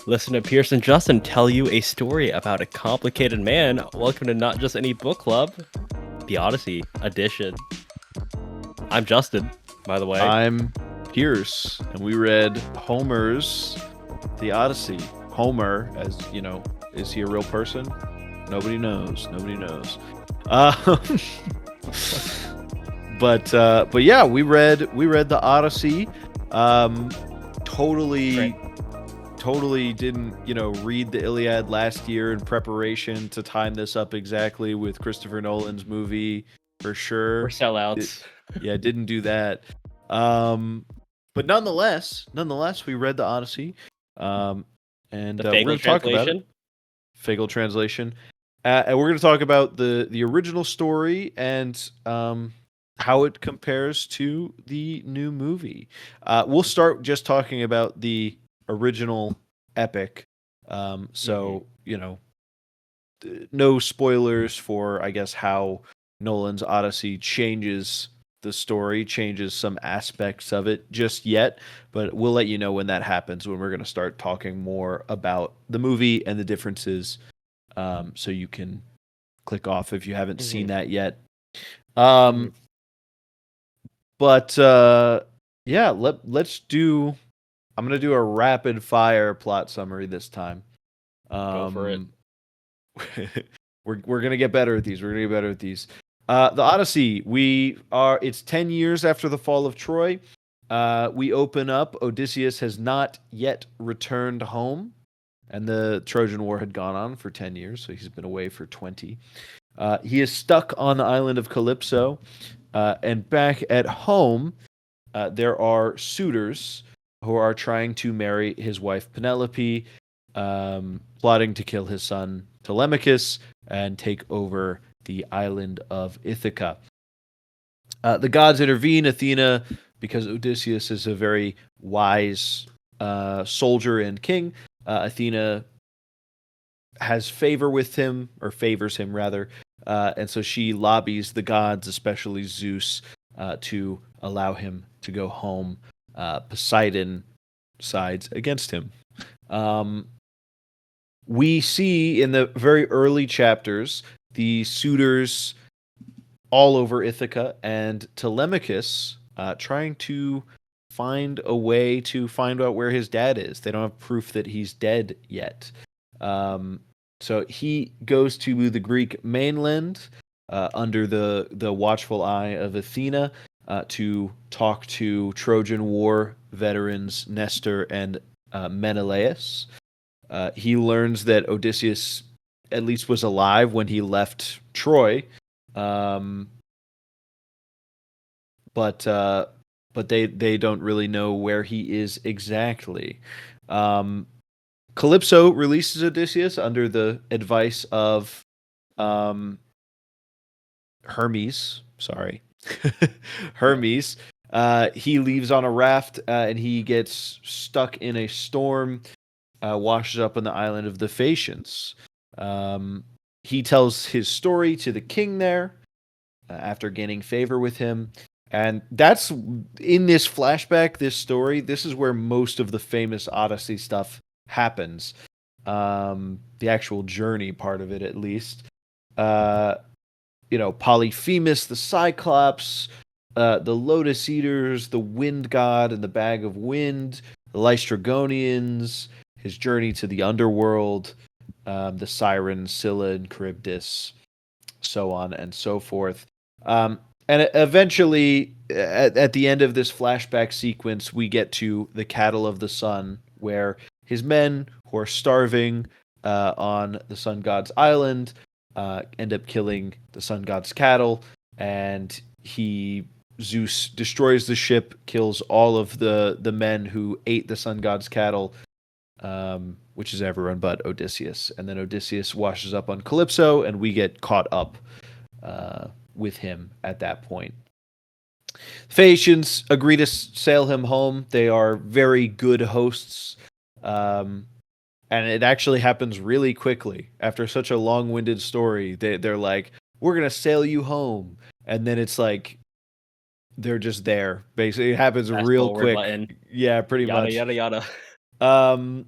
Listen to Pierce and Justin tell you a story about a complicated man. Welcome to Not Just Any Book Club, the Odyssey edition. I'm Justin, by the way. I'm Pierce, and we read Homer's The Odyssey. Homer, as you know, is he a real person? Nobody knows. But yeah, we read The Odyssey. Totally didn't, read the Iliad last year in preparation to time this up exactly with Christopher Nolan's movie for sure. We're sellouts. Didn't do that. But nonetheless, we read the Odyssey. And The we're Fagles going to talk about it. translation. Fagles translation. And we're going to talk about the original story and how it compares to the new movie. We'll start just talking about the original epic. No spoilers for, I guess, how Nolan's Odyssey changes the story, changes some aspects of it just yet, but we'll let you know when that happens, when we're going to start talking more about the movie and the differences, so you can click off if you haven't seen that yet. But let's do. I'm gonna do a rapid fire plot summary this time. Go for it. We're gonna get better at these. The Odyssey. It's 10 years after the fall of Troy. We open up. Odysseus has not yet returned home, and the Trojan War had gone on for 10 years, so he's been away for 20. He is stuck on the island of Calypso, and back at home, there are suitors who are trying to marry his wife Penelope, plotting to kill his son Telemachus and take over the island of Ithaca. The gods intervene. Athena, because Odysseus is a very wise soldier and king, Athena has favor with him, or favors him rather, and so she lobbies the gods, especially Zeus, to allow him to go home. Poseidon sides against him. We see in the very early chapters the suitors all over Ithaca and Telemachus trying to find a way to find out where his dad is. They don't have proof that he's dead yet. So he goes to the Greek mainland under the watchful eye of Athena to talk to Trojan War veterans Nestor and Menelaus. He learns that Odysseus at least was alive when he left Troy, but they don't really know where he is exactly. Calypso releases Odysseus under the advice of Hermes. Sorry. Hermes. He leaves on a raft and he gets stuck in a storm, washes up on the island of the Phaeacians. He tells his story to the king there after gaining favor with him. And that's in this flashback, this story. This is where most of the famous Odyssey stuff happens. The actual journey part of it, at least. Polyphemus, the Cyclops, the Lotus Eaters, the Wind God and the Bag of Wind, the Lystragonians, his journey to the underworld, the Sirens, Scylla and Charybdis, so on and so forth. And eventually, at the end of this flashback sequence, we get to the Cattle of the Sun, where his men, who are starving on the Sun God's island, end up killing the Sun God's cattle, and Zeus destroys the ship, kills all of the men who ate the Sun God's cattle, which is everyone but Odysseus. And then Odysseus washes up on Calypso, and we get caught up with him at that point. Phaeacians agree to sail him home. They are very good hosts. And it actually happens really quickly. After such a long-winded story, they're like, we're going to sail you home. And then it's like, they're just there. Basically, it happens Fast real forward quick. button. Yeah, pretty Yada much. yada yada. Um,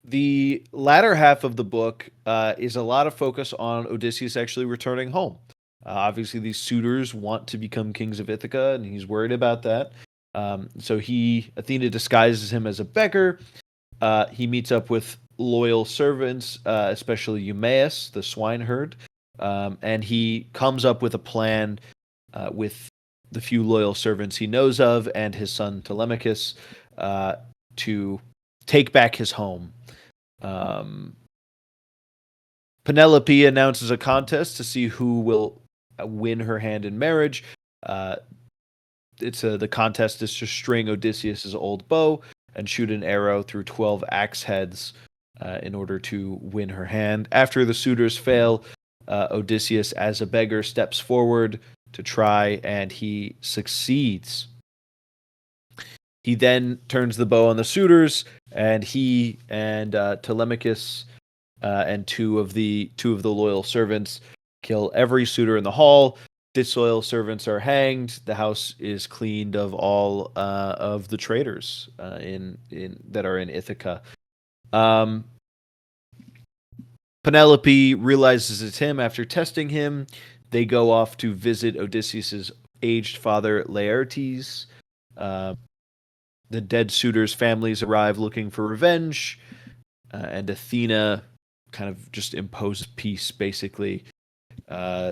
the latter half of the book is a lot of focus on Odysseus actually returning home. Obviously, these suitors want to become kings of Ithaca, and he's worried about that. So Athena disguises him as a beggar. He meets up with loyal servants, especially Eumaeus, the swineherd, and he comes up with a plan with the few loyal servants he knows of and his son Telemachus to take back his home. Penelope announces a contest to see who will win her hand in marriage. The contest is to string Odysseus's old bow and shoot an arrow through 12 axe heads in order to win her hand. After the suitors fail, Odysseus, as a beggar, steps forward to try, and he succeeds. He then turns the bow on the suitors, and he and Telemachus and two of the loyal servants kill every suitor in the hall. Disloyal servants are hanged. The house is cleaned of all of the traitors in that are in Ithaca. Penelope realizes it's him after testing him. They go off to visit Odysseus's aged father, Laertes. The dead suitors' families arrive looking for revenge, and Athena kind of just imposes peace, basically.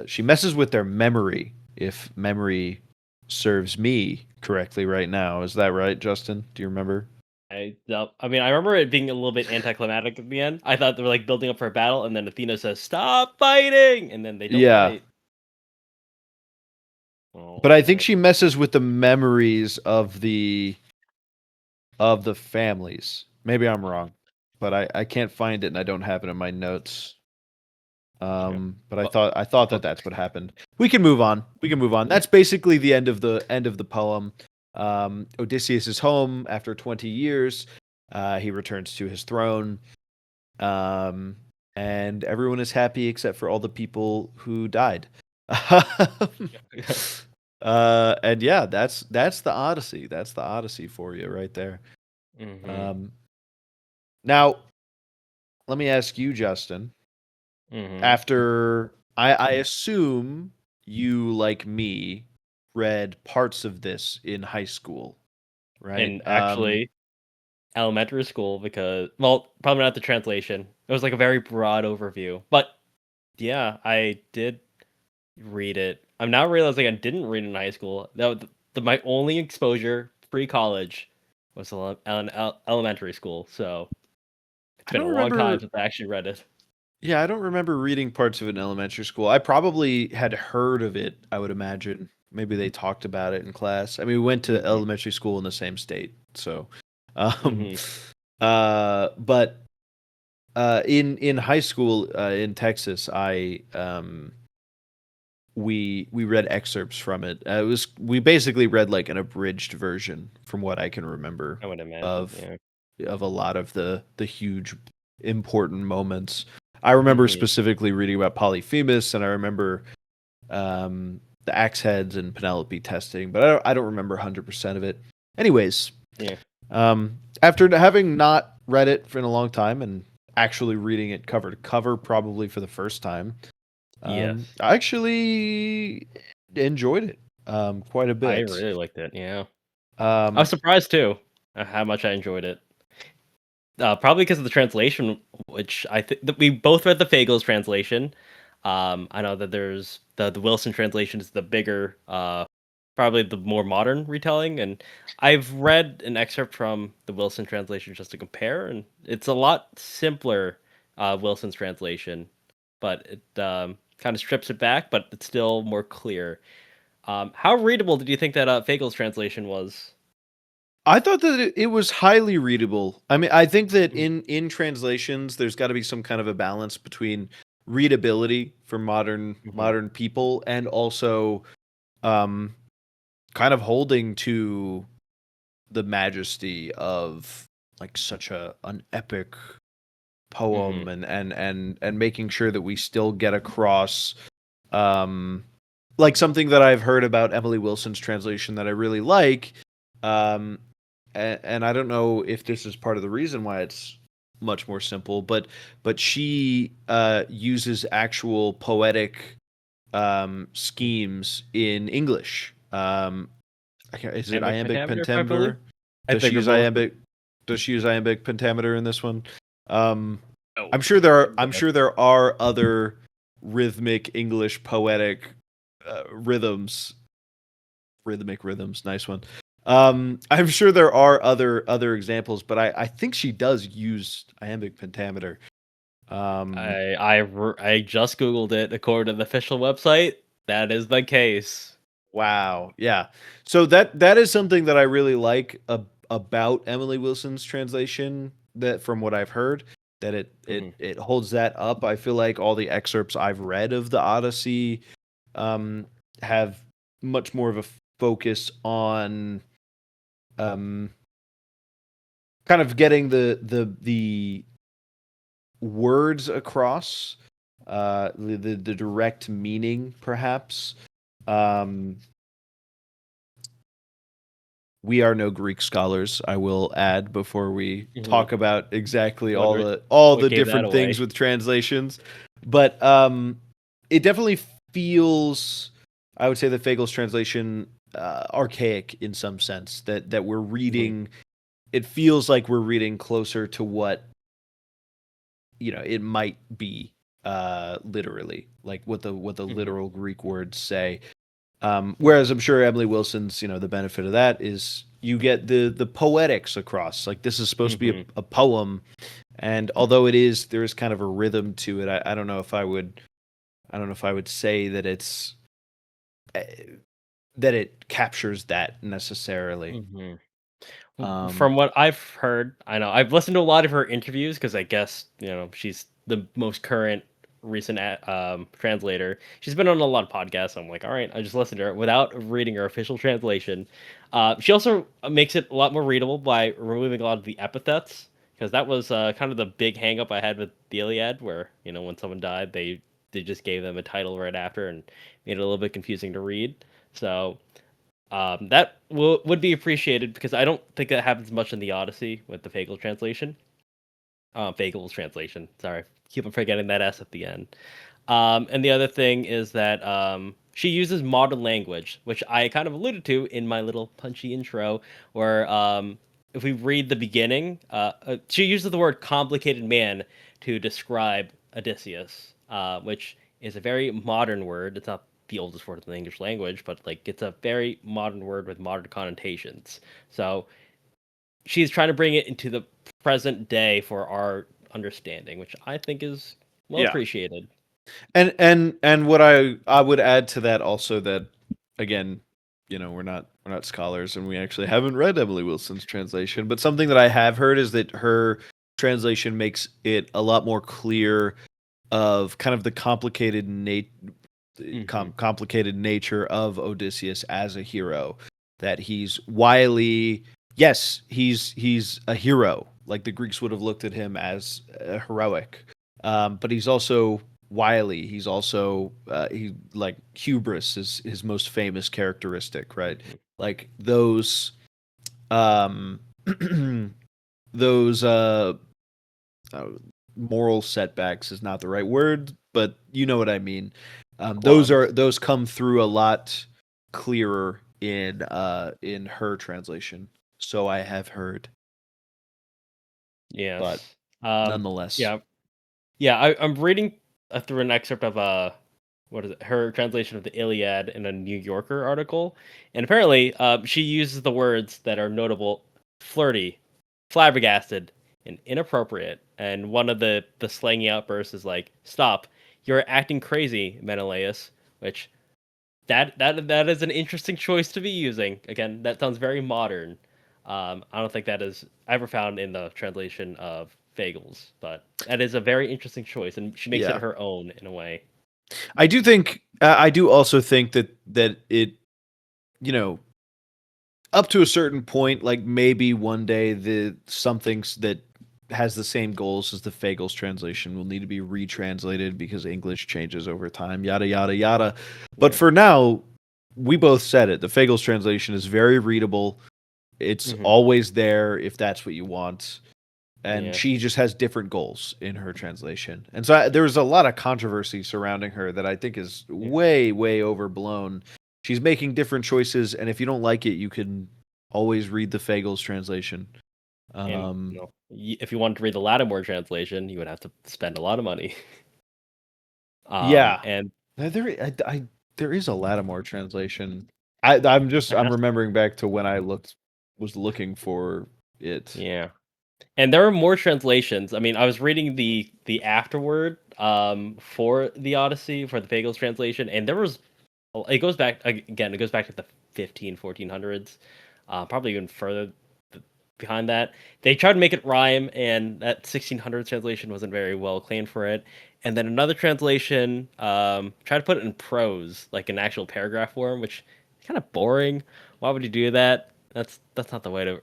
She messes with their memory, if memory serves me correctly right now. Is that right, Justin? Do you remember? I mean, I remember it being a little bit anticlimactic at the end. I thought they were like building up for a battle, and then Athena says, "Stop fighting!" and then they don't Yeah. fight. Oh, But I think she messes with the memories of the families. Maybe I'm wrong, but I can't find it and I don't have it in my notes. But I thought that that's what happened. We can move on. That's basically the end of the poem. Odysseus is home after 20 years. He returns to his throne. And everyone is happy except for all the people who died. And yeah, that's the Odyssey. That's the Odyssey for you right there. Mm-hmm. Now, let me ask you, Justin. Mm-hmm. After I assume you, like me, read parts of this in high school, right? And actually, elementary school, because, well, probably not the translation. It was like a very broad overview, but yeah, I did read it. I'm now realizing I didn't read it in high school. My only exposure pre-college was elementary school, so it's I been a don't long time remember. since I actually read it. Yeah, I don't remember reading parts of it in elementary school. I probably had heard of it, I would imagine. Maybe they talked about it in class. I mean, we went to Mm-hmm. elementary school in the same state, so. Um, Mm-hmm. but in high school in Texas, we read excerpts from it. We basically read like an abridged version, from what I can remember, I would imagine, of yeah. a lot of the huge important moments. I remember Mm-hmm. specifically reading about Polyphemus, and I remember the axe heads and Penelope testing, but I don't remember 100% of it. Anyways, Yeah. after having not read it for in a long time and actually reading it cover to cover, probably for the first time, Yes. I actually enjoyed it quite a I bit. really liked it, yeah. I was Um, surprised too how much I enjoyed it. Probably because of the translation, which I think that we both read the Fagles translation. I know that there's the Wilson translation is the bigger, probably the more modern retelling, and I've read an excerpt from the Wilson translation just to compare, and it's a lot simpler, Wilson's translation, but it kind of strips it back, but it's still more clear. How readable did you think that Fagles translation was? I thought that it was highly readable. I mean, I think that Mm-hmm. in translations, there's got to be some kind of a balance between readability for modern people and also um, kind of holding to the majesty of like such an epic Mm-hmm. poem and making sure that we still get across um like something that I've heard about Emily Wilson's translation that I really like um and I don't know if this is part of the reason why it's much more simple, but she uses actual poetic schemes in English. Is it Iambic iambic pentameter, I believe. pentameter? I Does she think they're use both. iambic? Does she use iambic pentameter in this one? Um, Oh, I'm sure there are. I'm yeah. sure there are other rhythmic English poetic rhythms. Rhythmic rhythms, nice one. I'm sure there are other examples, but I think she does use iambic pentameter. Um, I just googled it. According to the official website, that is the case. wow, yeah. So that is something that I really like about Emily Wilson's translation. That from what I've heard, that Hmm. it holds that up. I feel like all the excerpts I've read of the Odyssey um, have much more of a focus on um, kind of getting the words across, the direct meaning, perhaps. Um, we are no Greek scholars, I will add before we Hmm. talk about exactly What all what the gave that different things away? with translations. But it definitely feels, I would say, the Fagles translation archaic in some sense. That we're Hmm. reading. It feels like we're reading closer to what it might be literally, like what the Hmm. literal Greek words say. Whereas I'm sure Emily Wilson's, the benefit of that is you get the poetics across. Like this is supposed to be Hmm. a poem, and although there is kind of a rhythm to it. I don't know if I don't know if I would say that eh, that it captures that necessarily. Hmm. Um, From what I've heard, I know I've listened to a lot of her interviews because I guess she's the most current recent translator. She's been on a lot of podcasts. So I'm like, all right, I just listened to her without reading her official translation. She also makes it a lot more readable by removing a lot of the epithets because that was kind of the big hang up I had with the Iliad, where when someone died, they just gave them a title right after and made it a little bit confusing to read. So that would be appreciated because I don't think that happens much in the Odyssey with the Fagles translation. Fagles translation. Sorry, keep on forgetting that S at the end. And the other thing is that she uses modern language, which I kind of alluded to in my little punchy intro, where if we read the beginning, she uses the word complicated man to describe Odysseus, which is a very modern word. It's not the oldest word in the English language, but like it's a very modern word with modern connotations. So she's trying to bring it into the present day for our understanding, which I think is well yeah. appreciated. And what I would add to that also, that again, we're not scholars and we actually haven't read Emily Wilson's translation, but something that I have heard is that her translation makes it a lot more clear of kind of the Hmm. complicated nature of Odysseus as a hero. That he's wily. Yes, he's a hero. Like the Greeks would have looked at him as heroic, but he's also wily. He's also he like hubris is his most famous characteristic, right? Hmm. Like those um those uh, moral setbacks is not the right word, but you know what I mean. Qualms. Those come through a lot clearer in her translation. So I have heard, but Yes. nonetheless, Yeah. Yeah. I'm reading through an excerpt of what is it? Her translation of the Iliad in a New Yorker article, and apparently, she uses the words that are notable: flirty, flabbergasted, and inappropriate. And one of the slangy outbursts is like, "Stop! You're acting crazy, Menelaus," which that is an interesting choice to be using. Again, that sounds very modern. I don't think that is ever found in the translation of Fagles, but that is a very interesting choice, and she makes it yeah. her own in a way. I do also think that it, you know, up to a certain point, like maybe one day the something that has the same goals as the Fagles translation will need to be retranslated because English changes over time, yada yada yada. But Yeah. for now, we both said it. The Fagles translation is very readable. It's Mhm. always there if that's what you want. And Yeah. she just has different goals in her translation. And so there's a lot of controversy surrounding her that I think is Yeah. way, way overblown. She's making different choices, and if you don't like it, you can always read the Fagles translation. And Um, if you wanted to read the Lattimore translation, you would have to spend a lot of money. yeah, And there is a Lattimore translation. I'm that's remembering back to when I was looking for it. yeah. And there are more translations. I mean, I was reading the afterword for the Odyssey for the Fagles translation, and there was it goes back again. It goes back to the 1400s, probably even further behind that. They tried to make it rhyme, and that 1600s translation wasn't very well acclaimed for it. And then another translation tried to put it in prose, like an actual paragraph form, which is kind of boring. Why would you do that? That's not the way to.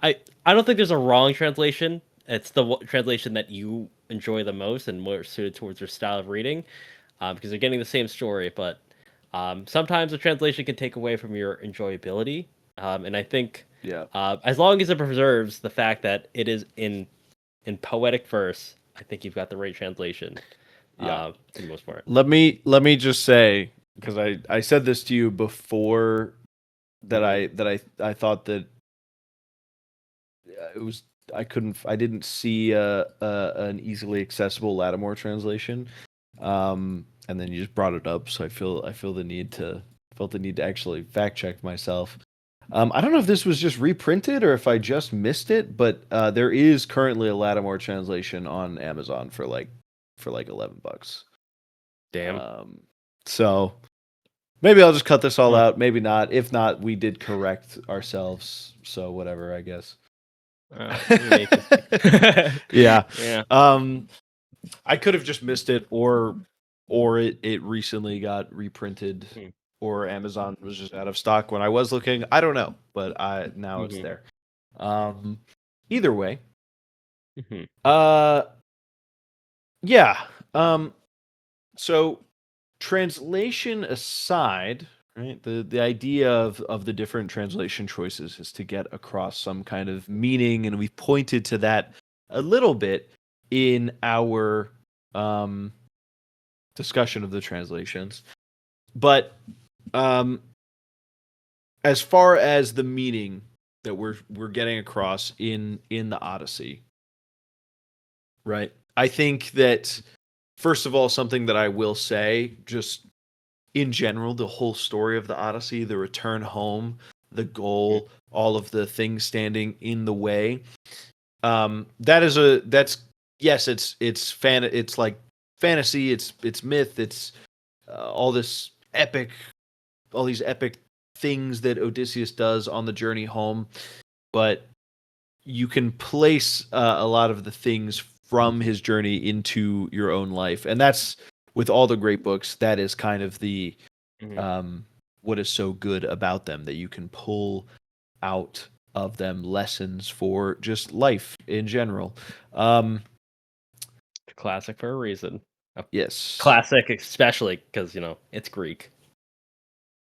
I don't think there's a wrong translation. It's the translation that you enjoy the most and more suited towards your style of reading, because you're getting the same story, but sometimes a translation can take away from your enjoyability. And I think Yeah, as long as it preserves the fact that it is in poetic verse, I think you've got the right translation yeah. for the most part. Let me just say, because I said this to you before, that Hmm. I thought that it was I didn't see an easily accessible Lattimore translation, and then you just brought it up, so I feel the need to felt the need to actually fact check myself. I don't know if this was just reprinted or if I just missed it, but there is currently a Lattimore translation on Amazon for like $11. Damn. Um, so maybe I'll just cut this all Huh. out. Maybe not. If not, we did correct ourselves. So whatever, I guess. You make mistakes. Yeah. Yeah. Um, I could have just missed it, or it recently got reprinted, Hmm. or Amazon was just out of stock when I was looking. I don't know, but I now it's Hmm. there. Um, either way, Hmm. uh, yeah. Um, so translation aside, right? The idea of the different translation choices is to get across some kind of meaning, and we've pointed to that a little bit in our um discussion of the translations. But um, as far as the meaning that we're getting across in the Odyssey, right? I think that first of all, something that I will say, just in general, the whole story of the Odyssey, the return home, the goal, all of the things standing in the way. That's yes, it's like fantasy, it's myth, it's all this epic all these epic things that Odysseus does on the journey home, but you can place a lot of the things from his journey into your own life, and that's with all the great books. That is kind of the Hmm. um, what is so good about them, that you can pull out of them lessons for just life in general. Um, Classic for a reason. A yes. classic, especially because it's Greek.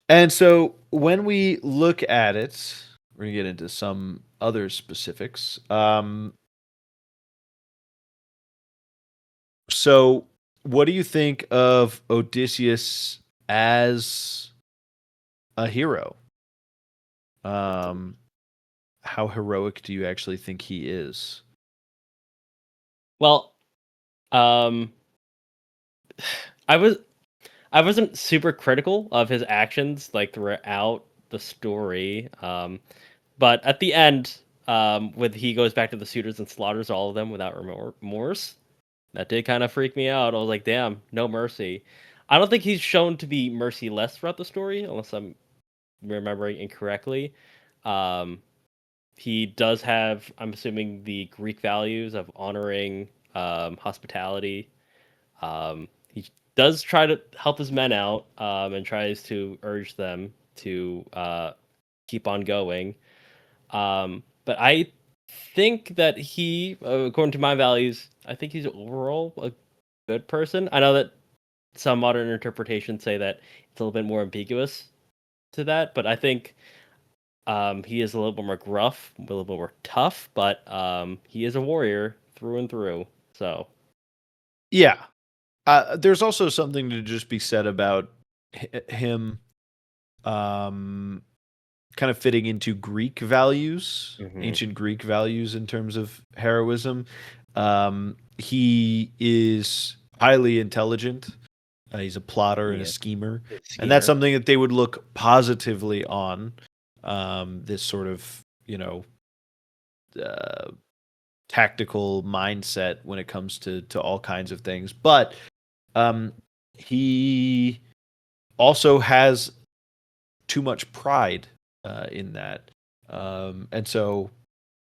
And so when we look at it, we're going to get into some other specifics. So what do you think of Odysseus as a hero? Um, how heroic do you actually think he is? Well, um, I was I wasn't super critical of his actions like throughout the story. But at the end, when he goes back to the suitors and slaughters all of them without remorse, that did kind of freak me out. I was like, damn, no mercy. I don't think he's shown to be merciless throughout the story, unless I'm remembering incorrectly. Um, he does have, I'm assuming, the Greek values of honoring hospitality. He does try to help his men out and tries to urge them to keep on going. But I think that he, according to my values, I think he's overall a good person. I know that some modern interpretations say that it's a little bit more ambiguous to that, but I think He is a little bit more gruff, a little bit more tough, but he is a warrior through and through. So Yeah. There's also something to just be said about him um, kind of fitting into Greek values, mhm. ancient Greek values in terms of heroism. He is highly intelligent. He's a plotter and a Yeah, schemer, he's a and that's schemer. something that they would look positively on. This sort of uh, tactical mindset when it comes to all kinds of things, but um, he also has too much pride in that, and so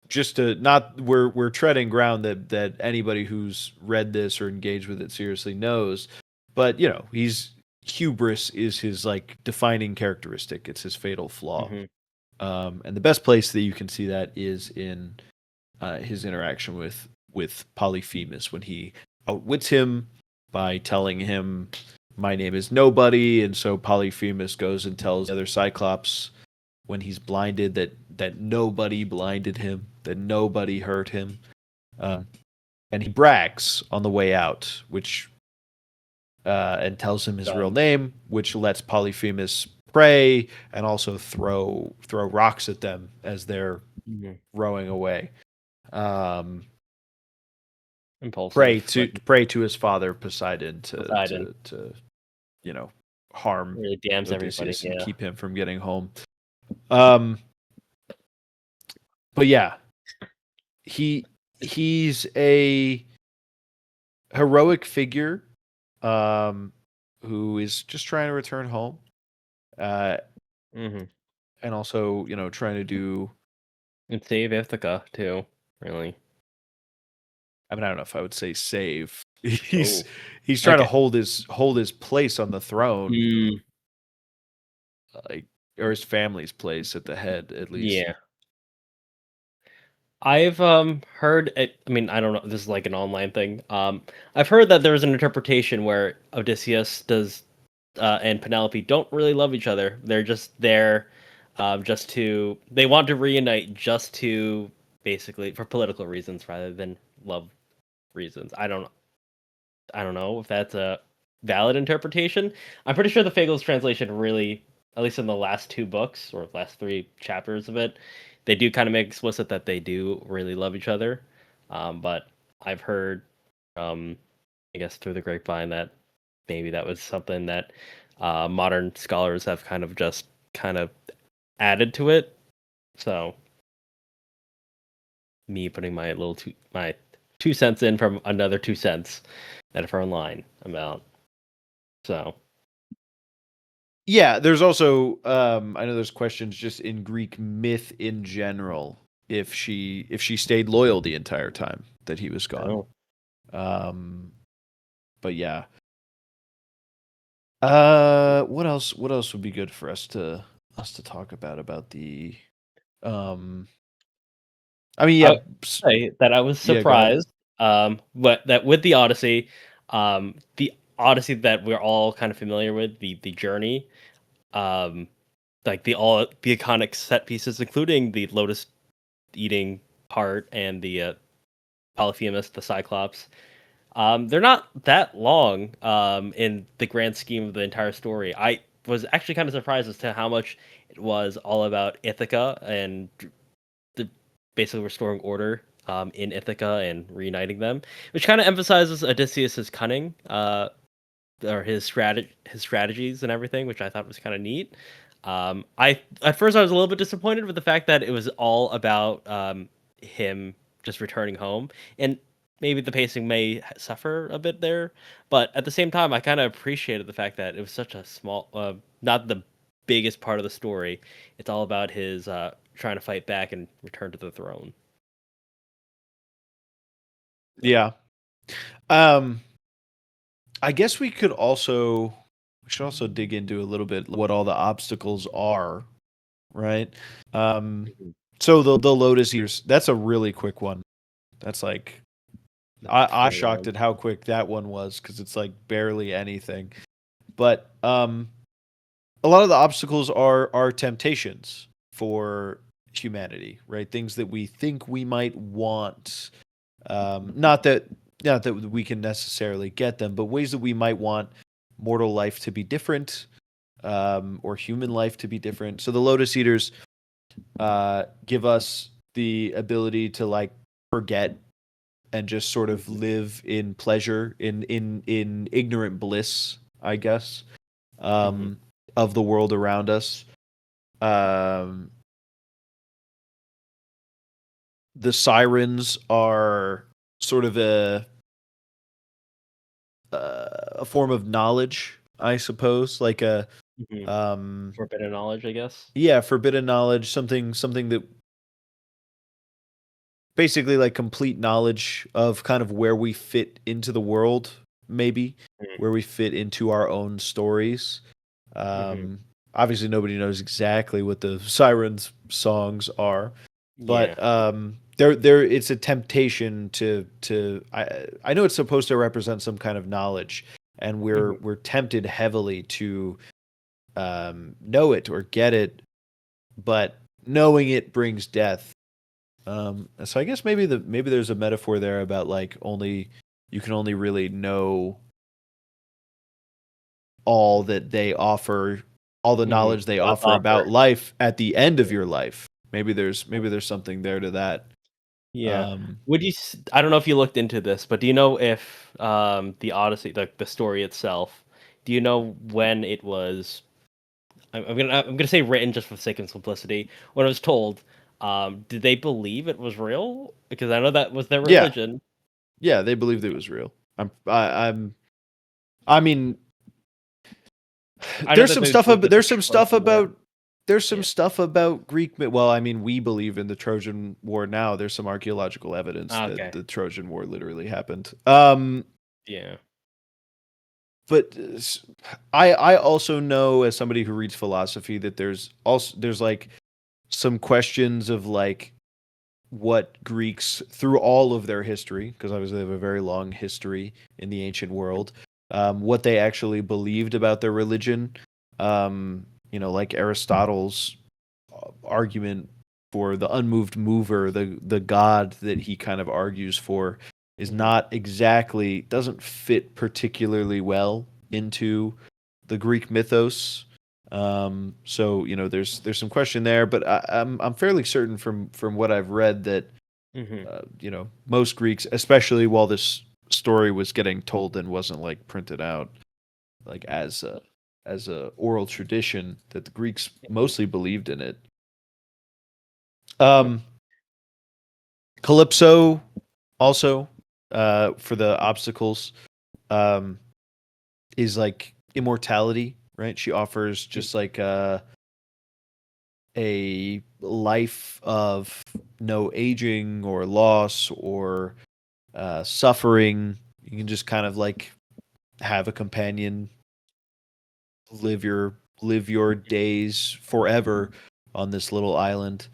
just to not we're treading ground that anybody who's read this or engaged with it seriously knows, but he's hubris is his like defining characteristic. It's his fatal flaw, Mhm. and the best place that you can see that is in his interaction with Polyphemus when he outwits him by telling him, "My name is nobody," and so Polyphemus goes and tells the other Cyclops when he's blinded that nobody blinded him, that nobody hurt him, uh, and he brags on the way out, which and tells him his real Done. name, which lets Polyphemus pray and also throw rocks at them as they're Mhm. rowing away. Um, pray Impulsive, but to his father Poseidon to Poseidon to to harm really damns everybody. Odysseus and Yeah. keep him from getting home. Um, but yeah, he's a heroic figure um, who is just trying to return home, uh, Mhm. and also trying to do. And save Ithaca too. Really. I mean, I don't know if I would say save. He's Oh. he's trying to Okay. hold his place on the throne, Mm, like or his family's place at the head at least. yeah. I've heard it, I mean, I don't know, this is like an online thing. I've heard that there's an interpretation where Odysseus does and Penelope don't really love each other. They're just there just to they want to reunite just to basically for political reasons rather than love reasons. I don't know if that's a valid interpretation. I'm pretty sure the Fagles translation really, at least in the last two books or last three chapters of it, they do kind of make explicit that they do really love each other. But I've heard, um, I guess through the grapevine, that maybe that was something that modern scholars have kind of just kind of added to it. So me putting my 2 cents in from another 2 cents that are online about. So. Yeah, there's also I know there's questions just in Greek myth in general if she stayed loyal the entire time that he was gone. Oh. Um but yeah. What else would be good for us to talk about the um I mean I yeah, would say that I was yeah, go ahead. surprised, but that with the Odyssey that we're all kind of familiar with, the journey, um, like the iconic set pieces, including the lotus eating part and the Polyphemus, the Cyclops. They're not that long in the grand scheme of the entire story. I was actually kind of surprised as to how much it was all about Ithaca and the basically restoring order in Ithaca and reuniting them, which kind of emphasizes Odysseus's cunning, or his strategies and everything, which I thought was kind of neat. I at first I was a little bit disappointed with the fact that it was all about him just returning home, and maybe the pacing may suffer a bit there. But at the same time, I kind of appreciated the fact that it was such a small, not the biggest part of the story. It's all about his trying to fight back and return to the throne. Yeah. Um I guess we should also dig into a little bit what all the obstacles are, right? Um Mhm. so the Lotus Eaters, that's a really quick one. That's like I Very shocked long. at how quick that one was because it's like barely anything. But a lot of the obstacles are temptations for humanity, right? Things that we think we might want. Not that we can necessarily get them, but ways that we might want mortal life to be different, or human life to be different. So the Lotus Eaters give us the ability to like forget and just sort of live in pleasure, in ignorant bliss, I guess, Hmm. of the world around us. Um, the sirens are sort of a form of knowledge, I suppose, like a Hmm. um, Forbidden knowledge, I guess. yeah, forbidden knowledge, something that basically like complete knowledge of kind of where we fit into the world, maybe where we fit into our own stories. Mm-hmm. Um, Obviously, nobody knows exactly what the sirens songs are, Yeah. but there it's a temptation to I know it's supposed to represent some kind of knowledge, and Hmm. we're tempted heavily to know it or get it, but knowing it brings death. So I guess maybe there's a metaphor there about like only you can only really know all that they offer, all the Hmm. knowledge they On offer about offer. life at the end of your life. Maybe there's something there to that. Yeah. Um, I don't know if you looked into this, but do you know if the Odyssey, the story itself, do you know when it was? I'm gonna say written just for the sake of simplicity. When it was told, did they believe it was real? Because I know that was their yeah, religion. yeah, they believed it was real. I mean, I know that they believed that the there's some stuff Trojan War. about there's some Yeah. stuff about well, I mean, we believe in the Trojan War now. There's some archaeological evidence Ah, that okay. the Trojan War literally happened. Yeah. But I also know as somebody who reads philosophy that there's like some questions of like what Greeks through all of their history, because obviously they have a very long history in the ancient world, what they actually believed about their religion. Like Aristotle's argument for the unmoved mover, the god that he kind of argues for, is Hmm. not exactly doesn't fit particularly well into the Greek mythos. So there's some question there, but I'm fairly certain from what I've read that Hmm. most Greeks, especially while this story was getting told and wasn't like printed out like as a oral tradition, that the Greeks mostly believed in it. Um, Calypso also, for the obstacles, um, is like immortality, right? She offers just like a life of no aging or loss or suffering. You can just kind of like have a companion, live your days forever on this little island.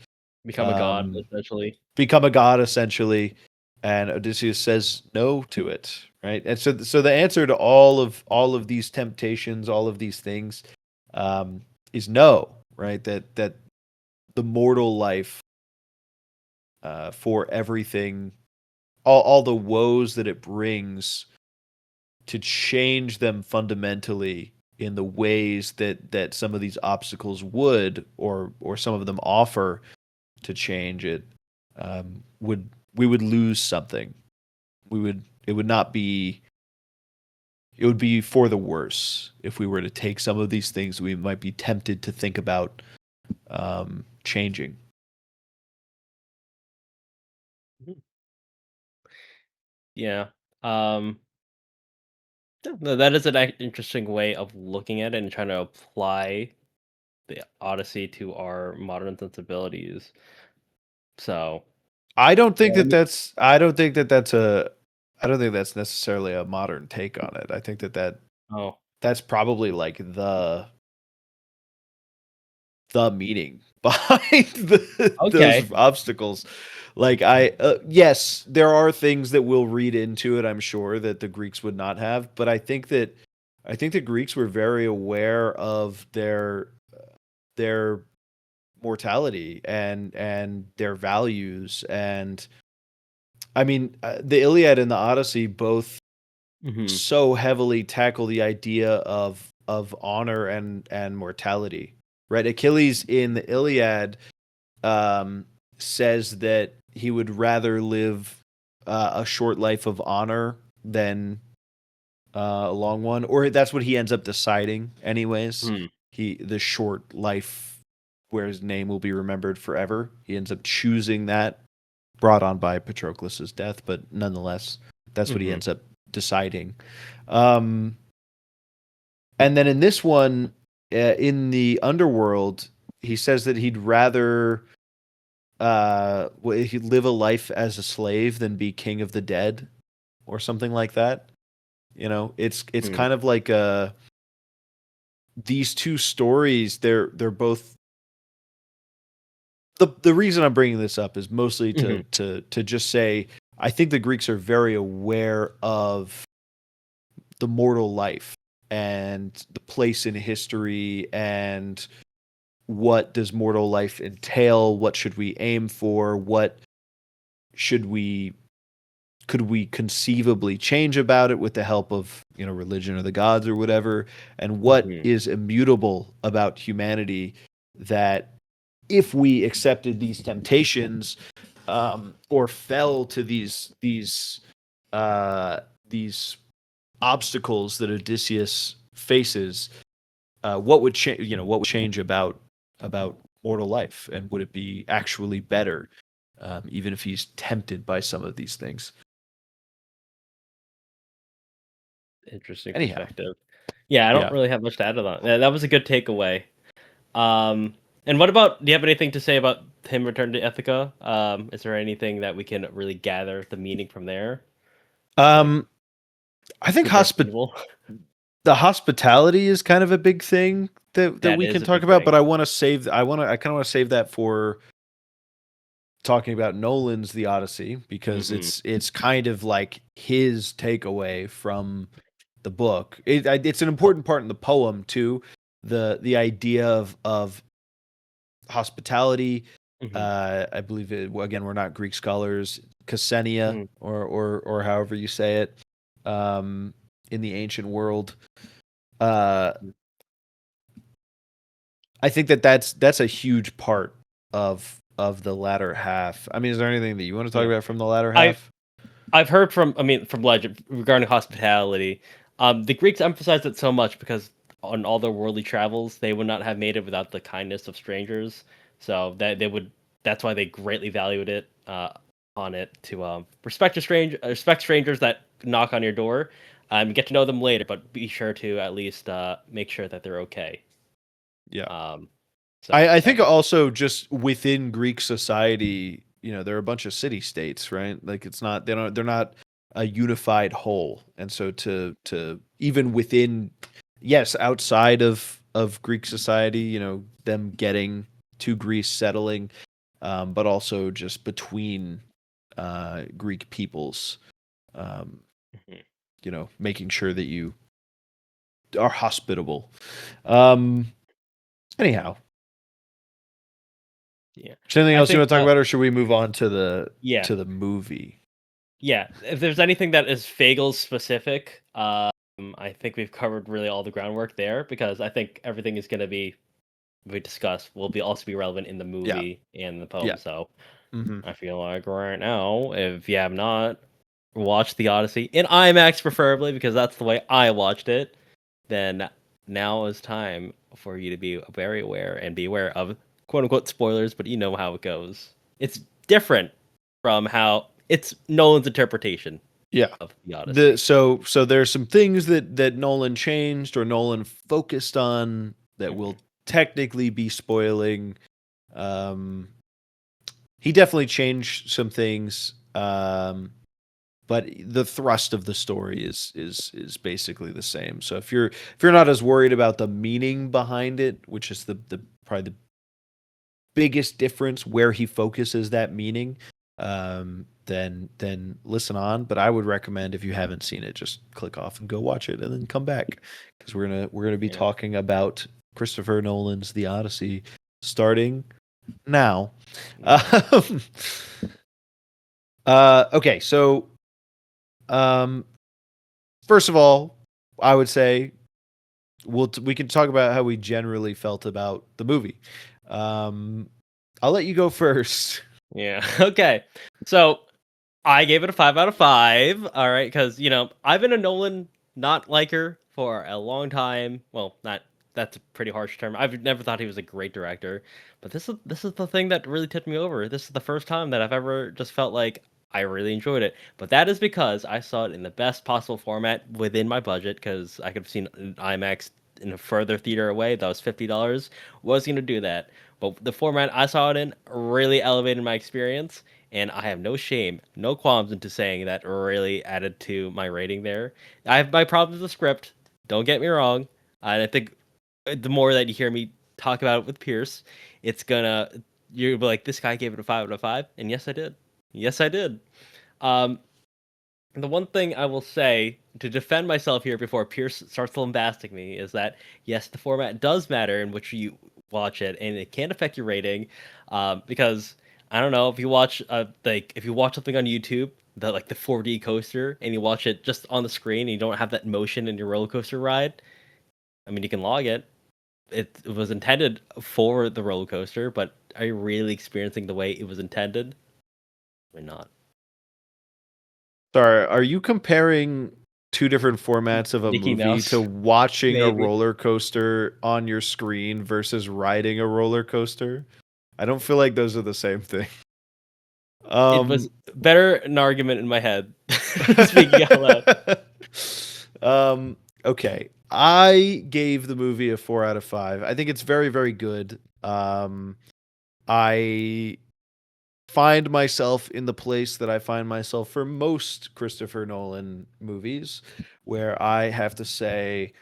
Become a god, Um, essentially. Become a god essentially, and Odysseus says no to it, right? And so the answer to all of these temptations, all of these things, is no, right? That the mortal life, for everything, all the woes that it brings, to change them fundamentally in the ways that some of these obstacles would, or some of them offer to change it, would we would lose something. It would not be it would be for the worse if we were to take some of these things we might be tempted to think about changing. Mhm. Yeah. Um, yeah, no, that is an interesting way of looking at it and trying to apply the Odyssey to our modern sensibilities. So, yeah, I don't think I don't think that's necessarily a modern take on it. I think oh, that's probably like the meaning behind okay. those obstacles. Like yes, there are things that we'll read into it, I'm sure, that the Greeks would not have, but I think the Greeks were very aware of their mortality and their values. And I mean, the Iliad and the Odyssey both Hmm. so heavily tackle the idea of honor and mortality, right? Achilles in the Iliad says that he would rather live a short life of honor than a long one, or that's what he ends up deciding, anyways. Hmm. The short life where his name will be remembered forever. He ends up choosing that, brought on by Patroclus's death, but nonetheless, that's what he Hmm. ends up deciding. Um, and then in this one, in the underworld, he says that he'd rather he'd live a life as a slave than be king of the dead, or something like that. You know, it's Hmm. kind of like these two stories. They're both the reason I'm bringing this up is mostly Hmm. to just say I think the Greeks are very aware of the mortal life and the place in history and what does mortal life entail, what should we aim for, what should we could we conceivably change about it with the help of, you know, religion or the gods or whatever, and what Hmm. is immutable about humanity that if we accepted these temptations, or fell to uh, these obstacles that Odysseus faces, what would change? You know, what would change about mortal life, and would it be actually better, even if he's tempted by some of these things? Interesting Anyhow, perspective. Yeah, I don't yeah. really have much to add to that. Yeah, that was a good takeaway. Um, and what about? Do you have anything to say about him returning to Ithaca? Is there anything that we can really gather the meaning from there? Like Um, I think good versus evil. the hospitality is kind of a big thing that That we is can a talk big about, thing. but I kind of want to save that for talking about Nolan's The Odyssey, because Hmm. it's kind of like his takeaway from the book. It's an important part in the poem too. The idea of hospitality. Hmm. I believe it, well, again, we're not Greek scholars. Ksenia, or however you say it, in the ancient world. Uh, I think that's a huge part of the latter half. I mean, is there anything that you want to talk Yeah, about from the latter I half? I've heard from, I mean, from legend regarding hospitality. The Greeks emphasized it so much because on all their worldly travels, they would not have made it without the kindness of strangers. So that they would, that's why they greatly valued it, on it to respect strangers that knock on your door. Get to know them later, but be sure to at least make sure that they're okay. Yeah. Um, so I that think was, also just within Greek society, you know, there are a bunch of city states, right? Like it's not they're not a unified whole. And so to even within, yes, outside of Greek society, you know, them getting to Greece, settling, but also just between Greek peoples, um, Mhm. you know, making sure that you are hospitable. Um, anyhow, Yeah, is there anything I else you think. want to talk about, or should we move on to Yeah, the movie? yeah, if there's anything that is Fagles specific, I think we've covered really all the groundwork there because I think everything is going to be we discussed will be also be relevant in the Yeah, movie and the yeah. poem. So Hmm. I feel like right now, if you have not watched the Odyssey in IMAX, preferably because that's the way I watched it, then now is time for you to be very aware and be aware of quote unquote spoilers. But you know how it goes. It's different from how it's Nolan's interpretation Yeah. of the Odyssey. So there's some things that Nolan changed or Nolan focused on that Mhm. will technically be spoiling. Um, he definitely changed some things, but the thrust of the story is basically the same. So if you're not as worried about the meaning behind it, which is the probably the biggest difference where he focuses that meaning, then listen on. But I would recommend, if you haven't seen it, just click off and go watch it and then come back, because we're gonna be Yeah. talking about Christopher Nolan's The Odyssey starting now. Yeah. Um, okay, so um, first of all, I would say we can talk about how we generally felt about the movie. Um, I'll let you go first. Yeah. Okay. So I gave it a 5 out of 5. All right, because I've been a Nolan not liker for a long time. Well, not that's a pretty harsh term. I've never thought he was a great director, but this is the thing that really tipped me over. This is the first time that I've ever just felt like I really enjoyed it. But that is because I saw it in the best possible format within my budget. Because I could have seen an IMAX in a further theater away that was $50. Was going to do that, but the format I saw it in really elevated my experience, and I have no shame, no qualms into saying that really added to my rating there. I have my problems with the script, don't get me wrong, and I think the more that you hear me talk about it with Pierce, it's gonna you'll be like, this guy gave it a 5 out of 5, and yes, I did. Yes, I did. Um, the one thing I will say to defend myself here before Pierce starts lambasting me is that yes, the format does matter in which you watch it, and it can affect your rating. Because I don't know if you watch if you watch something on YouTube, the 4D coaster, and you watch it just on the screen, and you don't have that motion in your roller coaster ride. I mean, you can log it. It was intended for the roller coaster, but are you really experiencing the way it was intended? We're not. Sorry, are you comparing two different formats of a Mickey movie to Mouse, watching a maybe. roller coaster on your screen versus riding a roller coaster? I don't feel like those are the same thing. It was Um, better an argument in my head. Speaking out loud. um, okay. I gave the movie a 4 out of 5. I think it's very, very good. I find myself in the place that I find myself for most Christopher Nolan movies, where I have to say,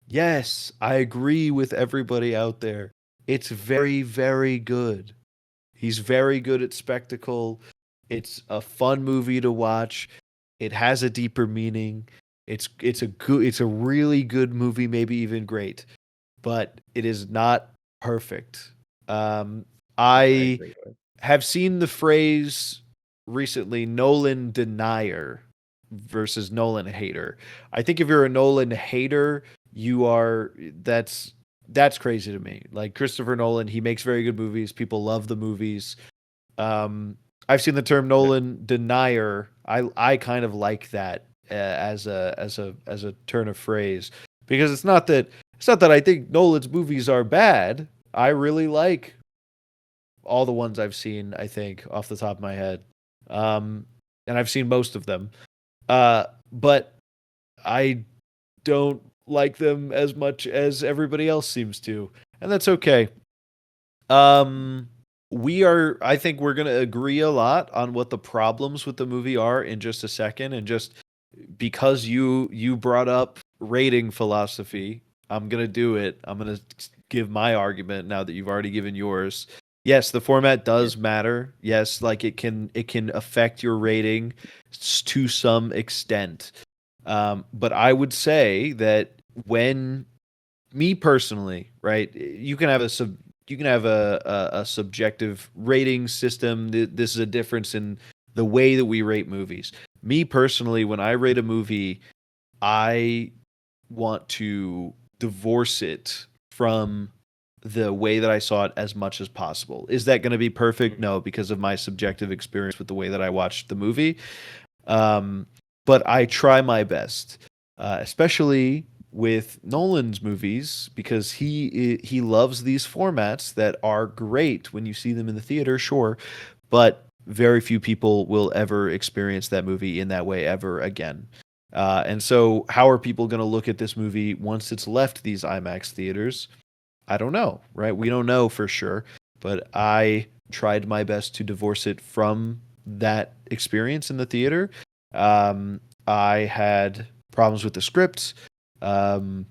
yes, I agree with everybody out there. It's very, very good. He's very good at spectacle. It's a fun movie to watch. It has a deeper meaning. It's a really good movie, maybe even great, but it is not perfect. I I agree with. have seen the phrase recently Nolan denier versus Nolan hater. I think if you're a Nolan hater, you are that's crazy to me. Like Christopher Nolan, he makes very good movies. People love the movies. I've seen the term Yeah. Nolan denier. I kind of like that as a turn of phrase because it's not that I think Nolan's movies are bad. I really like all the ones I've seen, I think, off the top of my head. And I've seen most of them. But I don't like them as much as everybody else seems to. And that's okay. Um, I think we're going to agree a lot on what the problems with the movie are in just a second. And just because you brought up rating philosophy, I'm going to do it. I'm going to give my argument now that you've already given yours. Yes, the format Yeah. does matter. Yes, like it can affect your rating to some extent. But I would say that when me personally, right, you can have a subjective rating system. This is a difference in the way that we rate movies. Me personally, when I rate a movie, I want to divorce it from the way that I saw it as much as possible. Is that going to be perfect? Mhm. No, because of my subjective experience with the way that I watched the movie. Um, but I try my best, especially with Nolan's movies, because he loves these formats that are great when you see them in the theater, sure, but very few people will ever experience that movie in that way ever again. And so, how are people going to look at this movie once it's left these IMAX theaters? I don't know, right? We don't know for sure, but I tried my best to divorce it from that experience in the theater. I had problems with the script. Um,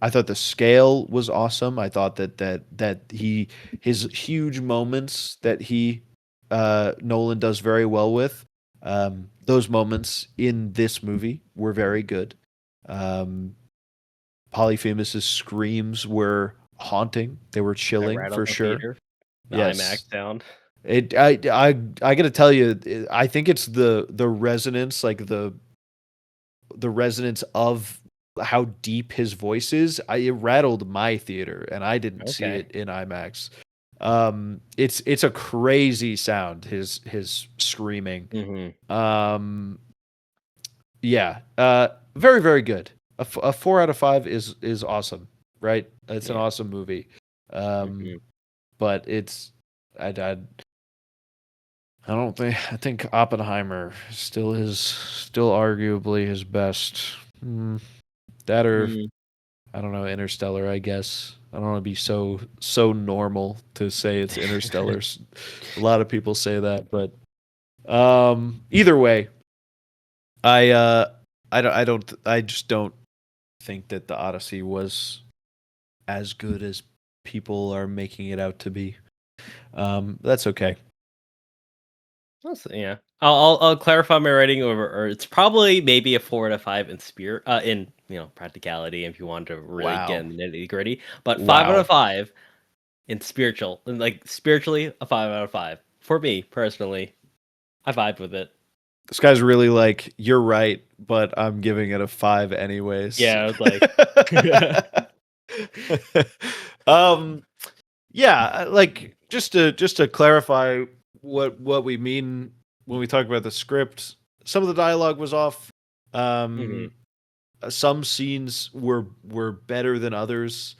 I thought the scale was awesome. I thought that his huge moments that he Nolan does very well with. Those moments in this movie were very good. Um, Polyphemus's screams were haunting. They were I chilling rattled for the sure. theater. The IMAX Yes. sound. I gotta tell you, I think it's the resonance, like the resonance of how deep his voice is. It rattled my theater, and I didn't see Okay. it in IMAX. It's a crazy sound. His screaming. Mm-hmm. Yeah. Very very good. A 4 out of 5 is awesome. Right. It's an Yeah. awesome movie. Um, Mm-hmm. but I don't think I think Oppenheimer still arguably his best. That or Mm. I don't know, Interstellar, I guess. I don't want to be so normal to say it's Interstellar. A lot of people say that, but either way, I I just don't think that the Odyssey was as good as people are making it out to be. That's okay. Yeah. I'll clarify my rating over. Or it's probably maybe a 4 out of 5 in spirit. In practicality, if you want to really get Wow. in the nitty gritty. But 5 out of 5 in spiritual, and like spiritually, a 5 out of 5 for me personally. I vibe with it. This guy's really like, you're right, but I'm giving it a 5 anyways. Yeah, I was like, um yeah, like just to clarify what we mean when we talk about the script, some of the dialogue was off. mhm, Um some scenes were better than others.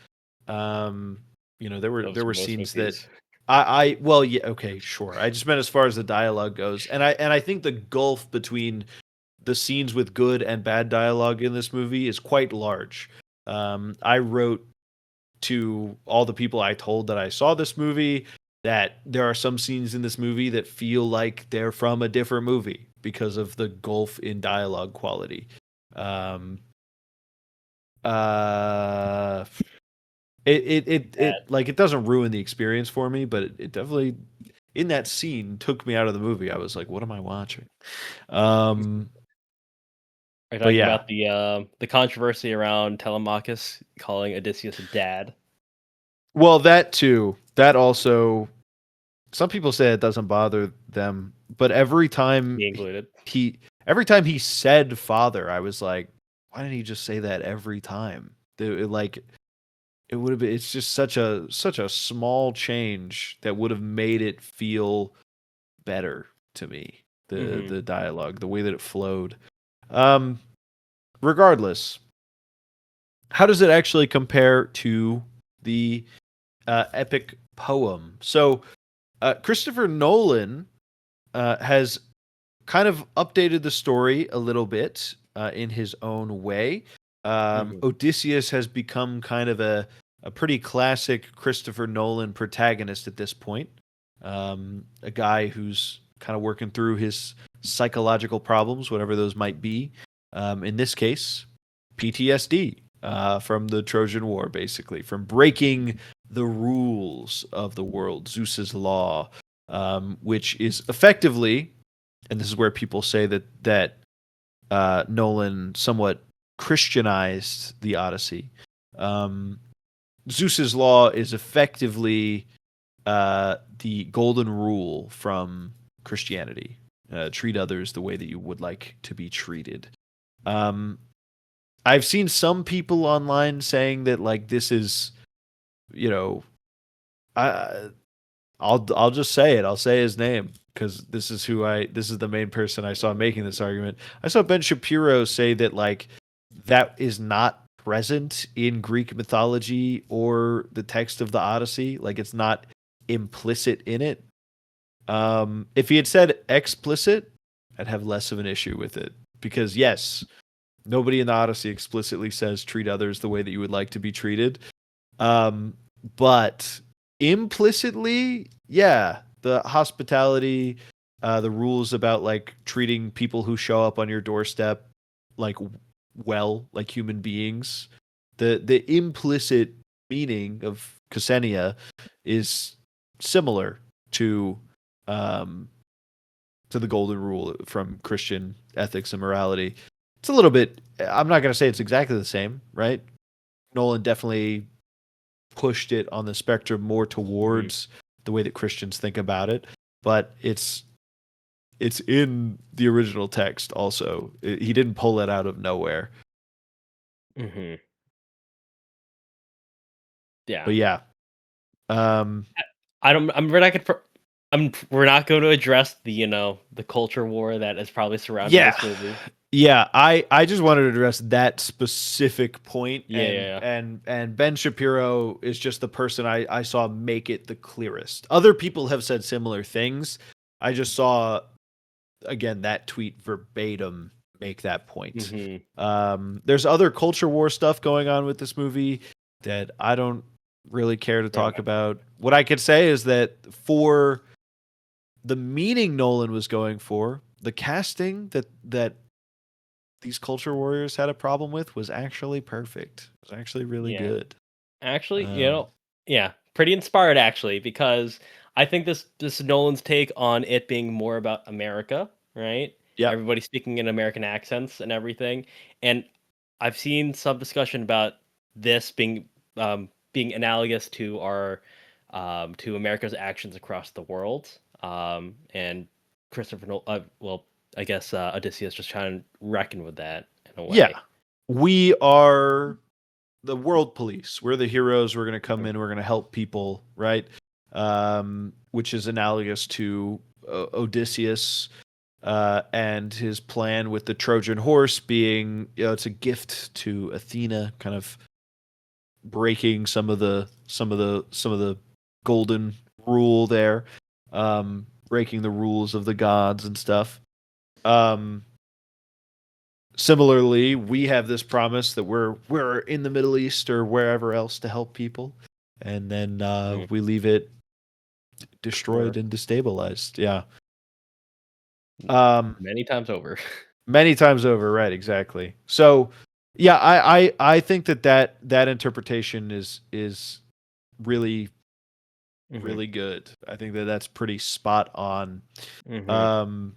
Um there those were most scenes that movies. I well yeah, okay, sure. I just meant as far as the dialogue goes. And I think the gulf between the scenes with good and bad dialogue in this movie is quite large. I wrote to all the people I told that I saw this movie that there are some scenes in this movie that feel like they're from a different movie because of the gulf in dialogue quality. Um, uh, it like it doesn't ruin the experience for me, but it definitely in that scene took me out of the movie. I was like, what am I watching? Um, Are you but talking yeah, about the controversy around Telemachus calling Odysseus a dad? well that too. That also some people say it doesn't bother them, but Me included. he every time he said father, I was like, why didn't he just say that every time? Like it would have been. It's just such a small change that would have made it feel better to me. Hmm. The dialogue, the way that it flowed. Um, regardless, how does it actually compare to the epic poem? So Christopher Nolan has kind of updated the story a little bit in his own way. Hmm. Odysseus has become kind of a pretty classic Christopher Nolan protagonist at this point. A guy who's kind of working through his psychological problems, whatever those might be. In this case, PTSD from the Trojan War, basically, from breaking the rules of the world, Zeus's law, which is effectively, and this is where people say that Nolan somewhat Christianized the Odyssey. Um, Zeus's law is effectively the golden rule from Christianity: treat others the way that you would like to be treated. Um, I've seen some people online saying that like this is, you know, I I'll just say it. I'll say his name because this is the main person I saw making this argument. I saw Ben Shapiro say that like that is not present in Greek mythology or the text of the Odyssey. Like it's not implicit in it. If he had said explicit, I'd have less of an issue with it because yes, nobody in the Odyssey explicitly says treat others the way that you would like to be treated. But implicitly, yeah, the hospitality, the rules about like treating people who show up on your doorstep like well, like human beings. The implicit meaning of Ksenia is similar to um to the golden rule from Christian ethics and morality. It's a little bit I'm not going to say it's exactly the same, right? Nolan definitely pushed it on the spectrum more Hmm. towards the way that Christians think about it, but it's in the original text also. He didn't pull it out of nowhere. Hmm. Yeah. But yeah. Um I don't. We're not gonna. We're not going to address the the culture war that is probably surrounding yeah. this movie. Yeah, I just wanted to address that specific point, Yeah, yeah, and Ben Shapiro is just the person I saw make it the clearest. Other people have said similar things. I just saw again that tweet verbatim make that point. yeah. There's other culture war stuff going on with this movie that I don't really care to talk about. What I could say is that for the meaning Nolan was going for, the casting that these culture warriors had a problem with was actually perfect. It was actually really Yeah. good. Actually, Um, yeah, pretty inspired actually because I think this Nolan's take on it being more about America, right? yeah, Everybody speaking in American accents and everything, and I've seen some discussion about this being analogous to our to America's actions across the world, and Christopher Nolan. Well, I guess Odysseus just trying to reckon with that in a yeah. way. We are the world police. We're the heroes. We're going to come in. We're going to help people, right? Which is analogous to Odysseus and his plan with the Trojan horse being, it's a gift to Athena, kind of breaking some of the golden rule there, breaking the rules of the gods and stuff. Um, Similarly, we have this promise that we're in the Middle East or wherever else to help people, and then Mhm. we leave it destroyed Or and destabilized. Yeah. Um, many times over. Many times over, right? Exactly. So, yeah, I think that interpretation is really Hmm. really good. I think that that's pretty spot on. Hmm. Um,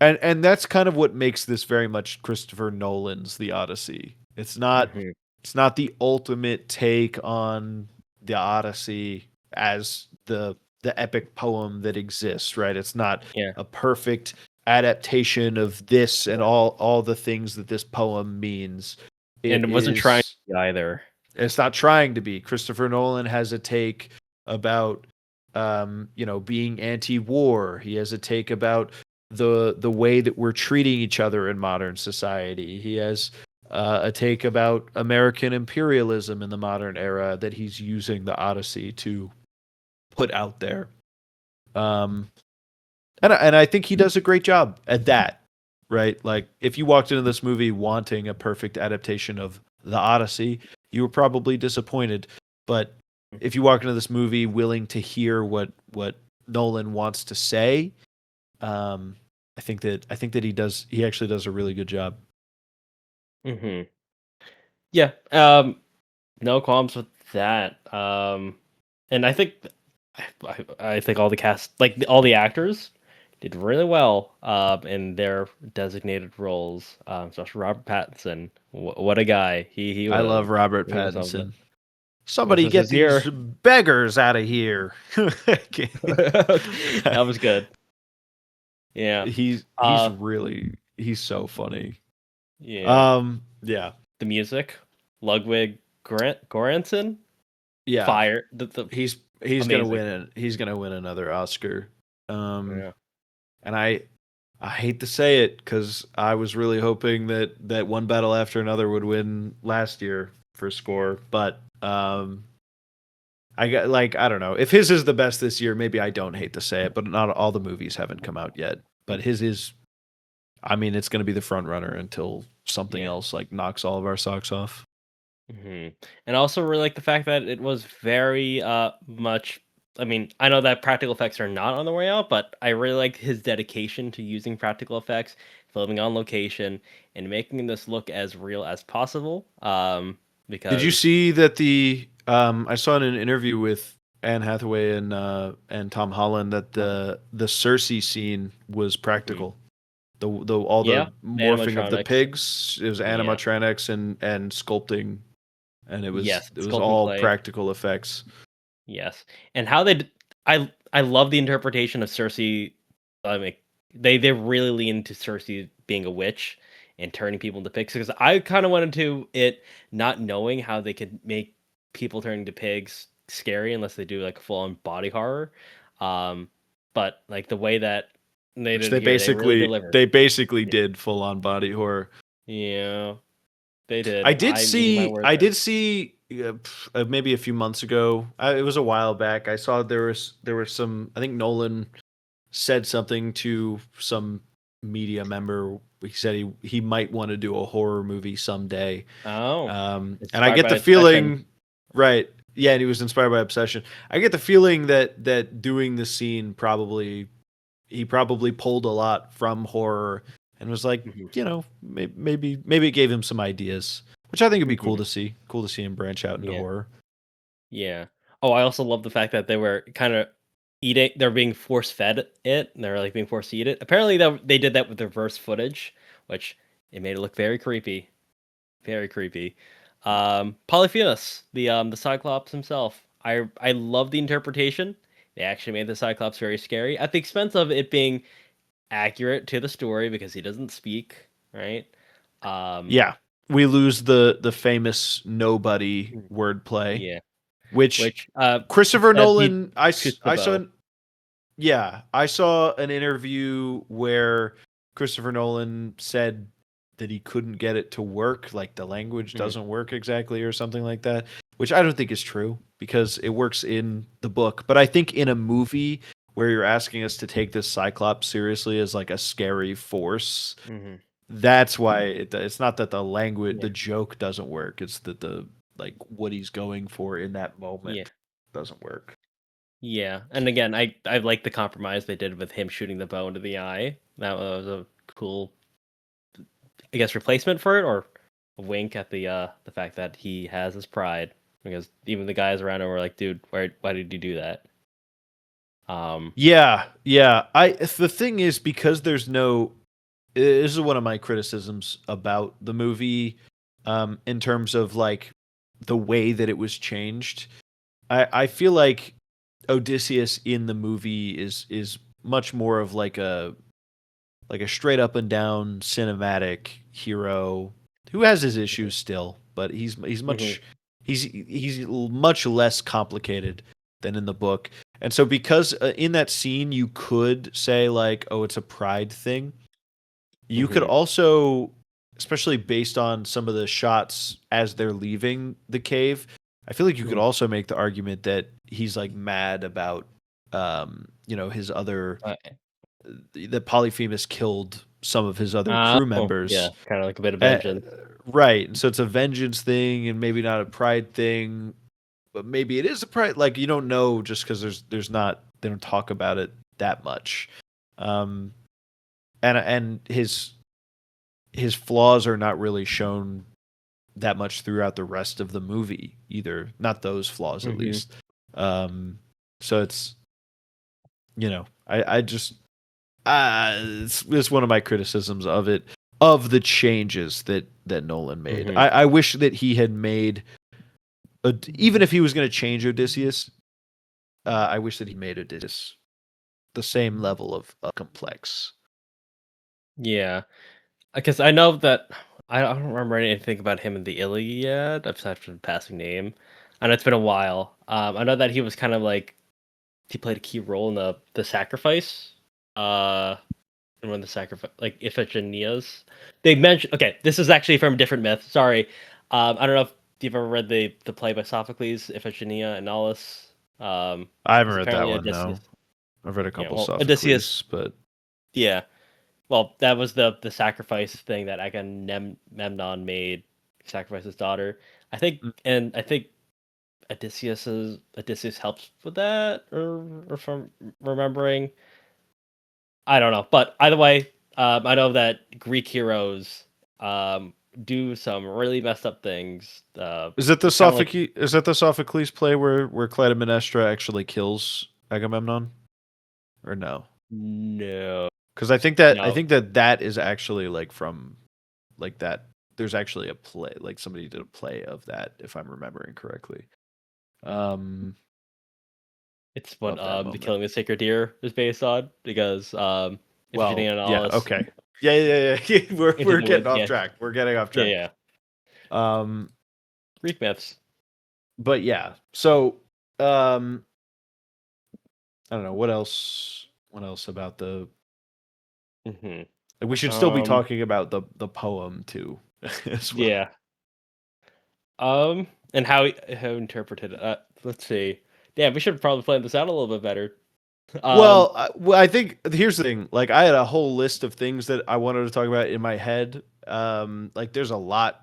and that's kind of what makes this very much Christopher Nolan's The Odyssey. Hmm. It's not the ultimate take on the Odyssey as the epic poem that exists, right? It's not Yeah, a perfect adaptation of this and all the things that this poem means. and It it wasn't trying is to be either. it's not trying to be. Christopher Nolan has a take about being anti-war. He has a take about the way that we're treating each other in modern society. He has a take about American imperialism in the modern era that he's using the Odyssey to put out there. Um, and I think he does a great job at that, right? Like if you walked into this movie wanting a perfect adaptation of the Odyssey, you were probably disappointed. But if you walk into this movie willing to hear what Nolan wants to say, I think that he actually does a really good job. Hmm. Yeah, no qualms with that. And I think I think all the cast, like all the actors, did really well in their designated roles. Especially Robert Pattinson. What a guy! He I love was Robert he was something. Pattinson. This Somebody is get his these year. beggars out of here. That was good. Yeah. He's Uh, really he's so funny. yeah. Yeah. The music, Ludwig Göransson, Yeah. fire. The He's gonna amazing. win he's gonna win another Oscar. Um Yeah. and I hate to say it because I was really hoping that One Battle After Another would win last year for score, but I got like I don't know. If his is the best this year, maybe I don't hate to say it, but not all the movies haven't come out yet. But his is I mean, it's gonna be the front runner until something Yeah. else like knocks all of our socks off. Hmm. And I also really like the fact that it was very much. I mean, I know that practical effects are not on the way out, but I really like his dedication to using practical effects, filming on location, and making this look as real as possible. Did you Because see that the I saw in an interview with Anne Hathaway and Tom Holland that the Cersei scene was Mhm. practical. The all Yeah, the morphing of the animatronics. pigs, it was Yeah, animatronics and sculpting, and it was yes, it was sculpt and all clay. practical effects. Yes, and how I love the interpretation of Cersei. I mean, they really lean into Cersei being a witch and turning people into pigs because I kind of went into it not knowing how they could make people turning into pigs scary unless they do like full on body horror. Um, but like the way that they Which did it here, they really delivered. they basically Yeah, did full on body horror. yeah, they did. My words I there. did see maybe a few months ago. It was a while back. I saw there was some. I think Nolan said something to some media member. He said he might want to do a horror movie someday. Oh, And I inspired get by the Obsession. feeling, right? Yeah, and he was inspired by Obsession. I get the feeling that doing the scene he probably pulled a lot from horror and was like, Mhm, maybe it gave him some ideas, which I think would be mhm, cool to see him branch out into yeah. horror. Yeah. Oh, I also love the fact that they were kinda eating they're being force fed it, and they're, like, being forced to eat it. Apparently, they did that with reverse footage, which it made it look very creepy, very creepy. Polyphemus, the Cyclops himself. I love the interpretation. They actually made the Cyclops very scary at the expense of it being accurate to the story because he doesn't speak, right? Um, Yeah, we lose the famous nobody mm, wordplay, yeah, which which, Christopher he Nolan. shoots the I saw bow. Yeah, I saw an interview where Christopher Nolan said that he couldn't get it to work, like the language Mhm, doesn't work exactly or something like that, which I don't think is true because it works in the book. But I think in a movie where you're asking us to take this Cyclops seriously as like a scary force, mhm, that's why it's not that the language, yeah, the joke doesn't work. It's that the like what he's going for in that yeah. moment doesn't work. Yeah, and again, I like the compromise they did with him shooting the bow into the eye. That was a cool, I guess, replacement for it, or a wink at the fact that he has his pride. Because even the guys around him were like, "Dude, why did you do that?" Um, Yeah, yeah. The thing is because there's no this is one of my criticisms about the movie in terms of like the way that it was changed. I feel like Odysseus in the movie is much more of like a straight up and down cinematic hero who has his mhm, issues still, but mhm, he's much less complicated than in the book. And so because in that scene you could say like, oh, it's a pride thing. You could mhm, also, especially based on some of the shots as they're leaving the cave, I feel like you could mhm. also make the argument that he's like mad about his other Uh, that Polyphemus killed some of his other crew yeah, members. kind of like a bit of Uh, vengeance. right. And so it's a vengeance thing and maybe not a pride thing, but maybe it is a pride. Like you don't know just because there's not they don't talk about it that much. Um, and his flaws are not really shown that much throughout the rest of the movie either. Not those flaws at Hmm. least. Um, so it's I just it's one of my criticisms of it, of the changes that Nolan made. Hmm. I wish that he had made even if he was going to change Odysseus, I wish that he made Odysseus the same level of complex. Yeah, because I know that I don't remember anything about him in the Iliad. I've such a passing name, and it's been a while. I know that he was kind of like he played a key role in the sacrifice. Uh, and when the sacrifice, like Iphigenia's, they mentioned. Okay, this is actually from a different myth. Sorry, I don't know if you've ever read the play by Sophocles, Iphigenia and Nolus. I haven't Because read that apparently one. Odysseus. No, I've read a Yeah, couple well, Odysseus. Sophocles, but Yeah, well, that was the sacrifice thing that Agamemnon made, sacrifice his daughter. I think Odysseus helps with that, or from remembering. I don't know, but either way, I know that Greek heroes do some really messed up things. It's kind of like Is that the Sophocles play where Clytemnestra actually kills Agamemnon, or no? no, Because I no, think that is actually like from like that. There's actually a play, like somebody did a play of that, if I'm remembering correctly. Um, It's what Love that the moment. Killing the Sacred Deer is based on because Well, Iphigenia and yeah, Alice okay. Yeah. into We're the getting woods. off Yeah, track. We're getting off yeah, track. yeah. Um, Greek myths. but yeah. So, um, I don't know what else. What else about the? Hmm. Like, we should still be Um. talking about the poem too, as well. Yeah. And how interpreted? Let's see. Yeah, we should probably plan this out a little bit better. Um. I think here's the thing. Like, I had a whole list of things that I wanted to talk about in my head. Like, there's a lot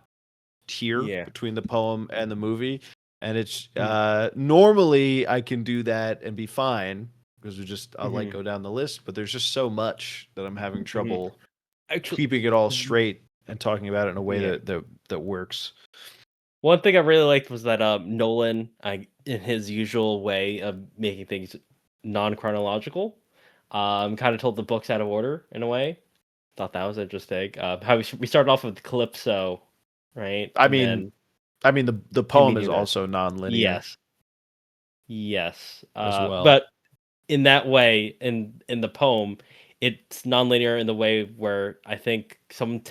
here Yeah. between the poem and the movie, and it's Mm-hmm. normally I can do that and be fine because I'll like Mm-hmm. go down the list. But there's just so much that I'm having Mm-hmm. trouble Actually, keeping it all straight and talking about it in a way yeah. that works. One thing I really liked was that Nolan, in his usual way of making things non-chronological, kind of told the books out of order in a way. Thought that was interesting. How we started off with Calypso, right, I and mean, then the and we poem is knew that. also non-linear Yes, yes. as well. But in that way, in the poem, it's non-linear in the way where I think someone's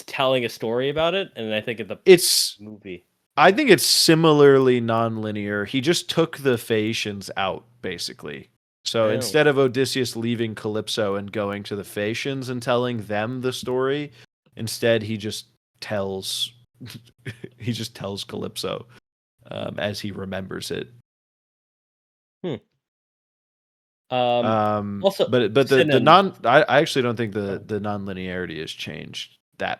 telling a story about it, and I think in the It's movie. I think it's similarly non-linear. He just took the Phaeacians out, basically. So Oh. instead of Odysseus leaving Calypso and going to the Phaeacians and telling them the story, instead tells he just tells Calypso as he remembers it. Hmm. Um. Also, But Sin the and I actually don't think oh, the non-linearity has changed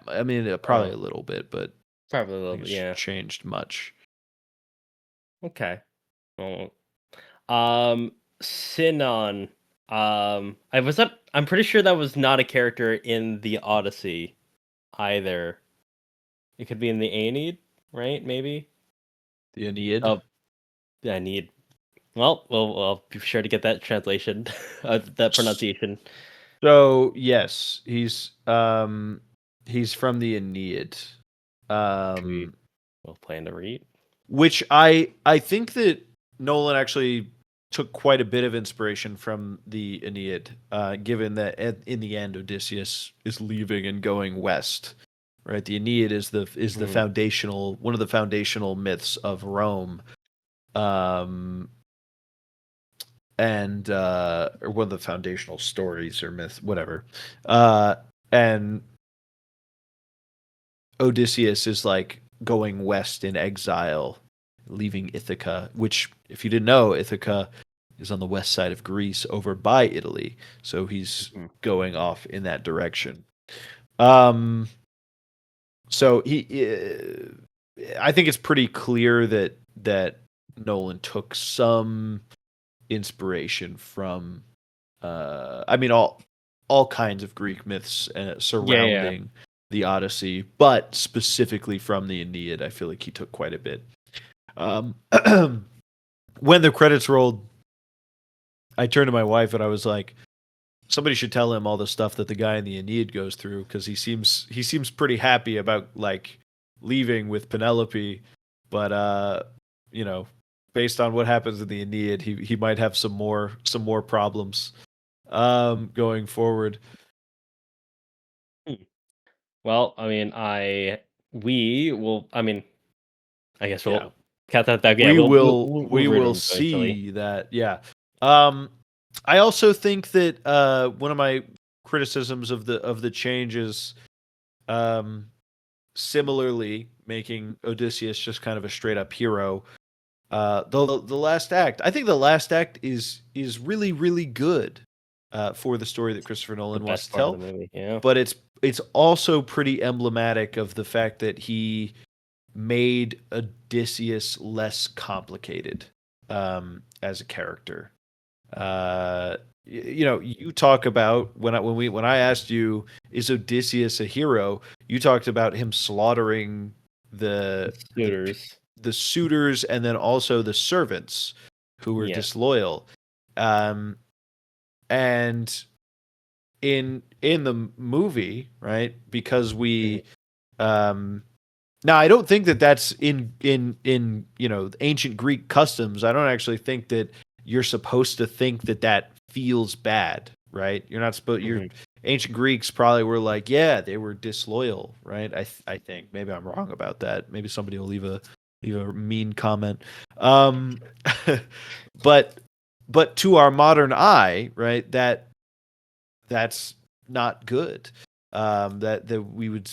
I mean, probably oh, a little bit, but probably a I little think bit. it's Yeah. changed much. Okay. Well, Sinon. I'm pretty sure that was not a character in the Odyssey either. It could be in the Aeneid, right? Maybe. The Aeneid. Oh, I need. Well, I'll be sure to get that translation, that pronunciation. So yes, he's from the Aeneid, Which we um, will plan to read. which I think that Nolan actually took quite a bit of inspiration from the Aeneid, given that in the end Odysseus is leaving and going west. Right, the Aeneid is the Mhm. foundational one of the foundational myths of Rome, um, and or one of the foundational stories or myths, whatever. And Odysseus is like going west in exile, leaving Ithaca, which, if you didn't know, Ithaca is on the west side of Greece over by Italy. So he's Mhm. going off in that direction. Um, so I think it's pretty clear that Nolan took some inspiration from, I mean, all kinds of Greek myths Yeah, yeah. surrounding the Odyssey, but specifically from the Aeneid. I feel like he took quite a bit. Um, when the credits rolled, I turned to my wife and I was like, "Somebody should tell him all the stuff that the guy in the Aeneid goes through because he seems pretty happy about like leaving with Penelope, but you know, based on what happens in the Aeneid, he might have some more problems going forward." Hmm. Well, I mean, we will. I mean, I guess Yeah. we'll cut that back. Yeah, we'll We read will them eventually. see that. Yeah. Um, I also think that one of my criticisms of the changes, um, similarly making Odysseus just kind of a straight up hero. The last act, I think the last act is really good for the story that Christopher The Nolan wants best to part of the tell, movie. Yeah. but it's also pretty emblematic of the fact that he made Odysseus less complicated as a character. You know, you talk about when I asked you, is Odysseus a hero? You talked about him slaughtering The the suitors. the suitors and then also the servants who were Yeah. disloyal. Um, and in the movie, right? Because Mhm. um Now, I don't think that that's in ancient Greek customs. I don't actually think that you're supposed to think that that feels bad, right? You're not supposed. You're Hmm. ancient Greeks probably were like, yeah, they were disloyal, right? I think maybe I'm wrong about that. Maybe somebody will leave a mean comment. Um, but to our modern eye, right? That's not good. That we would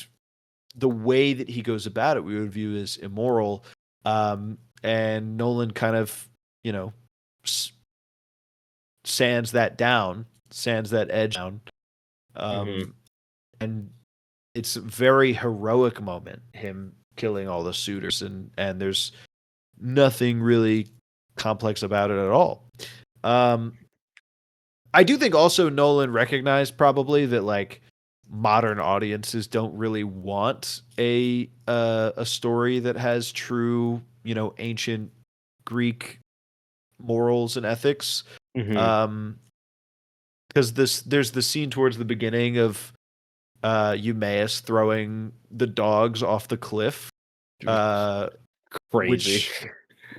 the way that he goes about it, we would view as immoral. And Nolan kind of, you know, sands that edge down. Hmm. Um, and it's a very heroic moment, him killing all the suitors, and there's nothing really complex about it at all. Um, I do think also Nolan recognized probably that like modern audiences don't really want a story that has true, ancient Greek morals and ethics. Hmm. Um because there's the scene towards the beginning of Eumaeus throwing the dogs off the cliff. Uh Crazy. which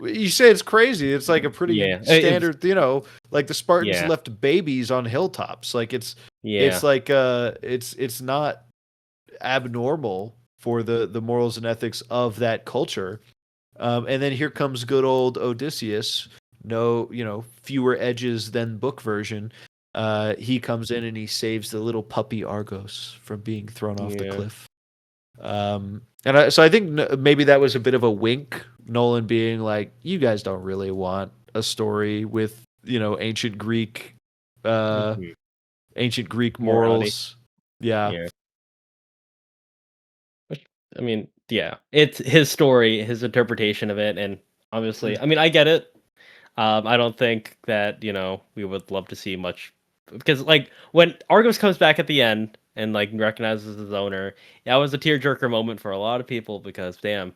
you say it's crazy. It's like a pretty Yeah. It's standard, like the Spartans yeah. left babies on hilltops. Like it's Yeah. like it's not abnormal for the morals and ethics of that culture. And then here comes good old Odysseus. No, fewer edges than book version. He comes in and he saves the little puppy Argos from being thrown off the Yeah. cliff. So I think maybe that was a bit of a wink, Nolan being like, "You guys don't really want a story with uh, Hmm. ancient Greek Morality. morals." Yeah, Yeah. Which, I mean, yeah, it's his story, his interpretation of it, and obviously, I mean, I get it. I don't think that we would love to see much because, like, when Argos comes back at the end and like recognizes his owner, that was a tearjerker moment for a lot of people because, damn,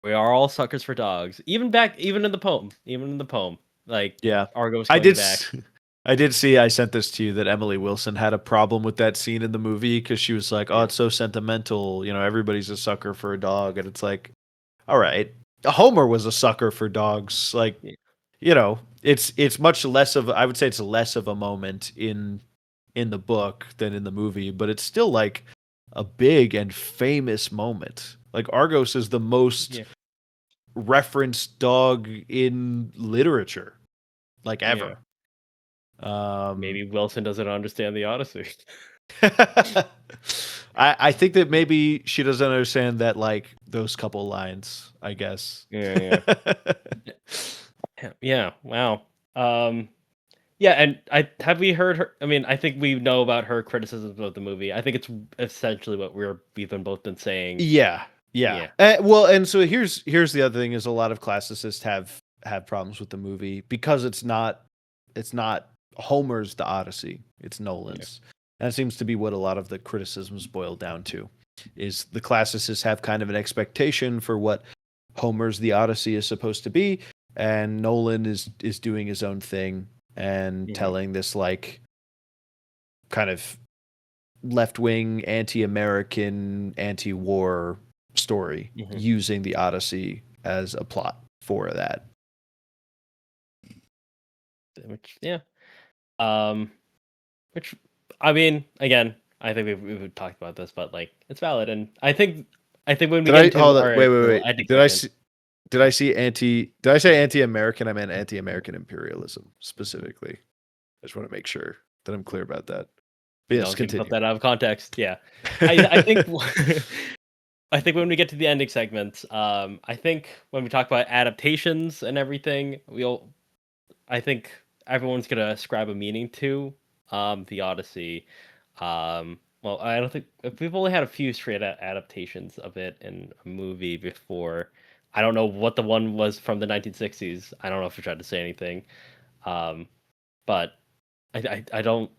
we are all suckers for dogs. Even in the poem, like yeah. Argos I coming did. back. I did see. I sent this to you that Emily Wilson had a problem with that scene in the movie because she was like, "Oh, Yeah, it's so sentimental. Everybody's a sucker for a dog," and it's like, all right, Homer was a sucker for dogs. Like, yeah, it's much less of. I would say it's less of a moment in the book than in the movie, but it's still like a big and famous moment. Like Argos is the most yeah, referenced dog in literature, like yeah. ever. Um, Maybe Wilson doesn't understand the Odyssey. I think that maybe she doesn't understand that like those couple lines, I guess. Yeah, yeah. Yeah, wow. Um, yeah, and I have we heard her. I mean, I think we know about her criticisms of the movie. I think it's essentially what we've been both been saying. Yeah, yeah. Yeah, Well, and so here's the other thing: is a lot of classicists have problems with the movie because it's not Homer's The Odyssey; it's yeah, Nolan's. And that seems to be what a lot of the criticisms boil down to. Is the classicists have kind of an expectation for what Homer's The Odyssey is supposed to be, and Nolan is doing his own thing and hmm, telling this like kind of left wing, anti American, anti war story hmm. using the Odyssey as a plot for that. Which yeah, um, which I mean, again, I think we've talked about this, but like it's valid, and I think when we Did get I into hold it? our Wait, wait, little wait. ending Did I segment, see? Did I say anti-American? I meant anti-American imperialism specifically. I just want to make sure that I'm clear about that. But yes, can put continue. that out of context. Yeah, I think I think when we get to the ending segment, I think when we talk about adaptations and everything, I think everyone's gonna ascribe a meaning to the Odyssey. Well, I don't think we've only had a few straight adaptations of it in a movie before. I don't know what the one was from the 1960s. I don't know if we tried to say anything. Um, but I don't.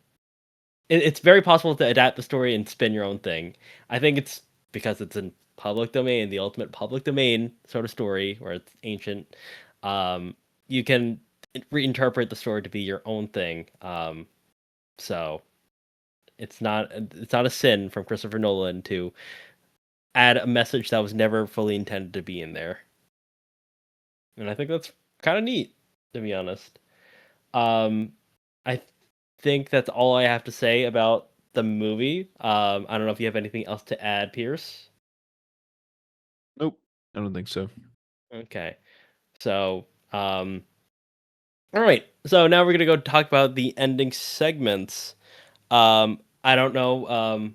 It's very possible to adapt the story and spin your own thing. I think it's because it's in public domain, the ultimate public domain sort of story, where it's ancient. You can reinterpret the story to be your own thing. So it's not a sin from Christopher Nolan to add a message that was never fully intended to be in there. And I think that's kind of neat, to be honest. Um, I think that's all I have to say about the movie. I don't know if you have anything else to add, Pierce. Nope, I don't think so. Okay. So, all right. So now we're gonna go talk about the ending segments. I don't know.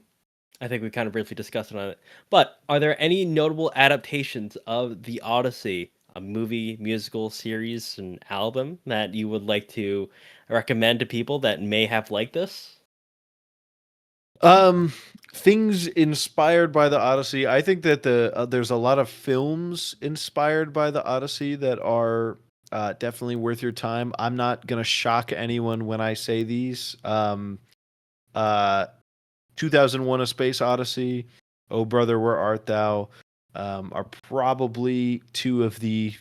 I think we kind of briefly discussed it on it. But are there any notable adaptations of the Odyssey, a movie, musical, series, and album that you would like to recommend to people that may have liked this? Um, Things inspired by the Odyssey. I think that there's a lot of films inspired by the Odyssey that are definitely worth your time. I'm not gonna shock anyone when I say these. Uh, 2001: A Space Odyssey, Oh Brother, Where Art Thou, are probably two of the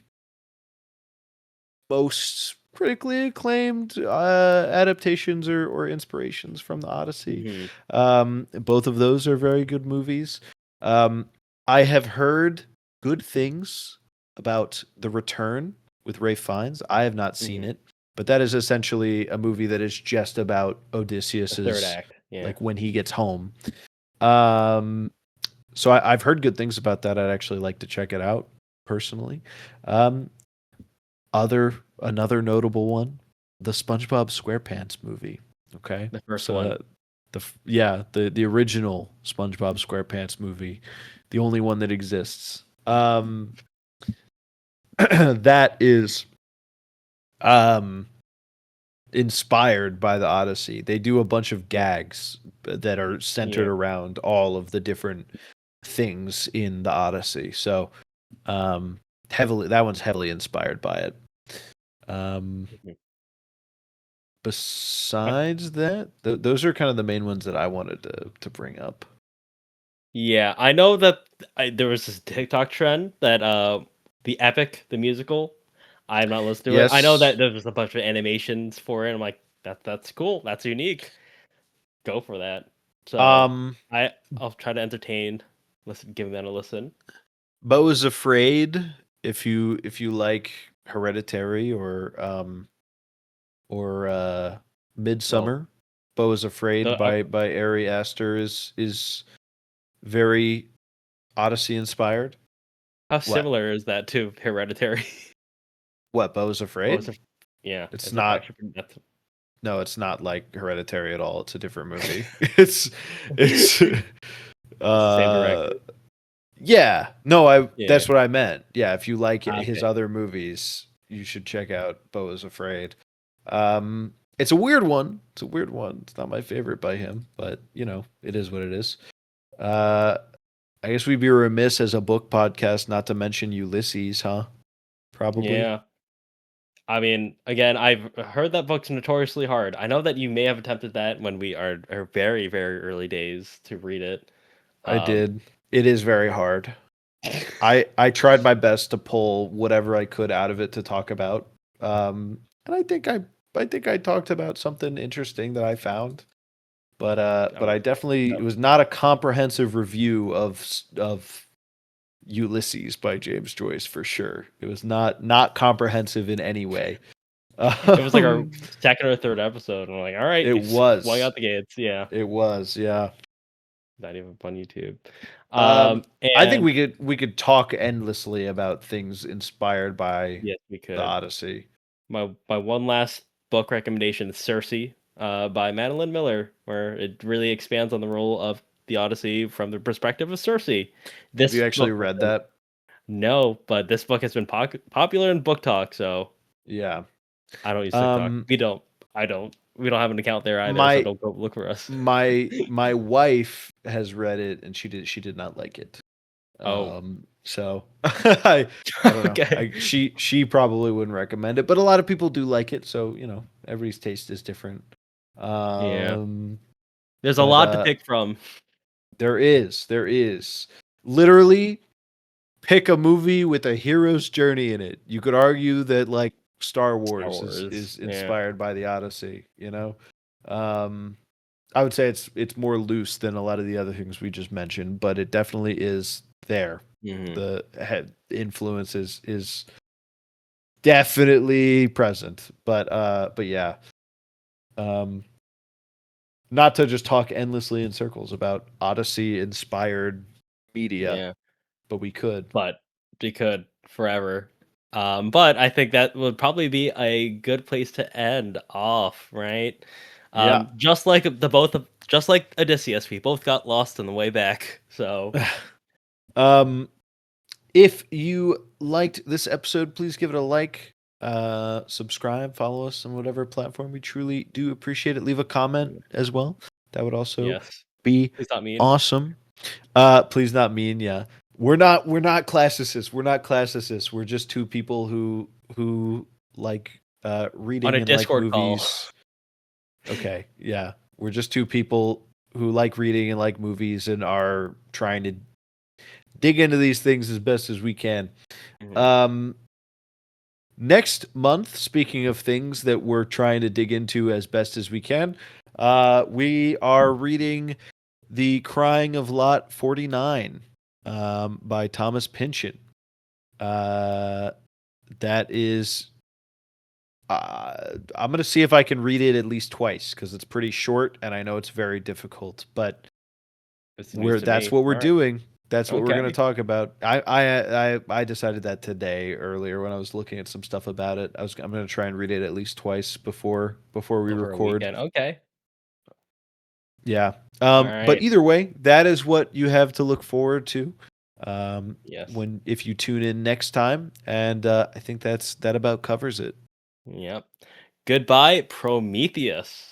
most critically acclaimed adaptations or inspirations from the Odyssey. Hmm. Both of those are very good movies. I have heard good things about The Return with Ray Fiennes. I have not seen Hmm. it, but that is essentially a movie that is just about The third Odysseus's, act. Yeah. like, when he gets home. Um, so I've heard good things about that. I'd actually like to check it out personally. Um, Another notable one, the SpongeBob SquarePants movie. Okay, The first one. so the original SpongeBob SquarePants movie, the only one that exists. That is um inspired by the Odyssey. They do a bunch of gags that are centered Yeah. around all of the different things in the Odyssey. So heavily that one's heavily inspired by it. Um Mhm. Besides that, those are kind of the main ones that I wanted to bring up. Yeah, I know that there was this TikTok trend that the Epic, the musical. I'm not listening to it. I know that Yes. there's just a bunch of animations for it. I'm like, that's cool. That's unique. Go for that. So Um, I'll try to entertain. Listen, giving that a listen. Bo is Afraid. If you like Hereditary or Well, Midsummer, Bo is Afraid the by Ari Aster is very Odyssey inspired. how What? similar is that to Hereditary? What? Bo is What was Afraid? it? Yeah, It's is it not. actually? That's No, it's not like Hereditary at all. It's a different movie. It's it's the same uh director. yeah. No, I Yeah. that's what I meant. Yeah, if you like his Okay. other movies, you should check out Beau is Afraid. It's a weird one. It's a weird one. It's not my favorite by him, but it is what it is. Uh I guess we'd be remiss as a book podcast not to mention Ulysses, huh? Probably. Yeah. I mean, again, I've heard that book's notoriously hard. I know that you may have attempted that when we are very, very early days to read it. I Um, did. It is very hard. I tried my best to pull whatever I could out of it to talk about. And I think I talked about something interesting that I found. But oh, I definitely, no. it was not a comprehensive review of Ulysses by James Joyce for sure. It was not comprehensive in any way. It was like our Um, second or third episode, and I'm like, all right, it he's flung was. out the gates. Yeah, It was, yeah. not even on YouTube. Um, I think And we could talk endlessly about things inspired by yes, we the could. Odyssey. My one last book recommendation is Circe, by Madeline Miller, where it really expands on the role of the Odyssey from the perspective of Circe. Have This you actually book has read been that? no, but this book has been popular in book talk, so Yeah. I don't use TikTok. Um, We don't. I don't. We don't have an account there either, so my don't go look for us. my wife has read it and she did not like it. Oh, So I don't know. okay. She probably wouldn't recommend it, but a lot of people do like it, so everybody's taste is different. Yeah. Um, There's a but lot to pick from. there is literally pick a movie with a hero's journey in it. You could argue that, like, Star Star Wars is Wars. is Yeah. inspired by the Odyssey. Um, I would say it's more loose than a lot of the other things we just mentioned, but it definitely is there. Hmm. The influence is definitely present. But yeah. Um not to just talk endlessly in circles about Odyssey inspired media, Yeah, but we could. but we could forever. But I think that would probably be a good place to end off, right? Yeah. Just like just like Odysseus, we both got lost on the way back. So Um if you liked this episode, please give it a like, subscribe, follow us on whatever platform. We truly do appreciate it. Leave a comment as well. That would also yes, be please not mean. awesome. Please not mean, yeah. We're not classicists. We're not classicists. We're just two people who like On reading a and like Discord call. movies. Okay, yeah. We're just two people who like reading and like movies and are trying to dig into these things as best as we can. Mhm. Um Next month, speaking of things that we're trying to dig into as best as we can, we are reading The Crying of Lot 49 by Thomas Pynchon. Uh, that is, I'm going to see if I can read it at least twice because it's pretty short and I know it's very difficult, but It's news to that's me. what we're All right. doing. That's what we're going to Okay. talk about. I decided that today earlier when I was looking at some stuff about it. I'm going to try and read it at least twice before we Over a record. weekend. Okay. Yeah. All But right. either way, that is what you have to look forward to. Yes. When if you tune in next time, and I think that about covers it. Yep. Goodbye, Prometheus.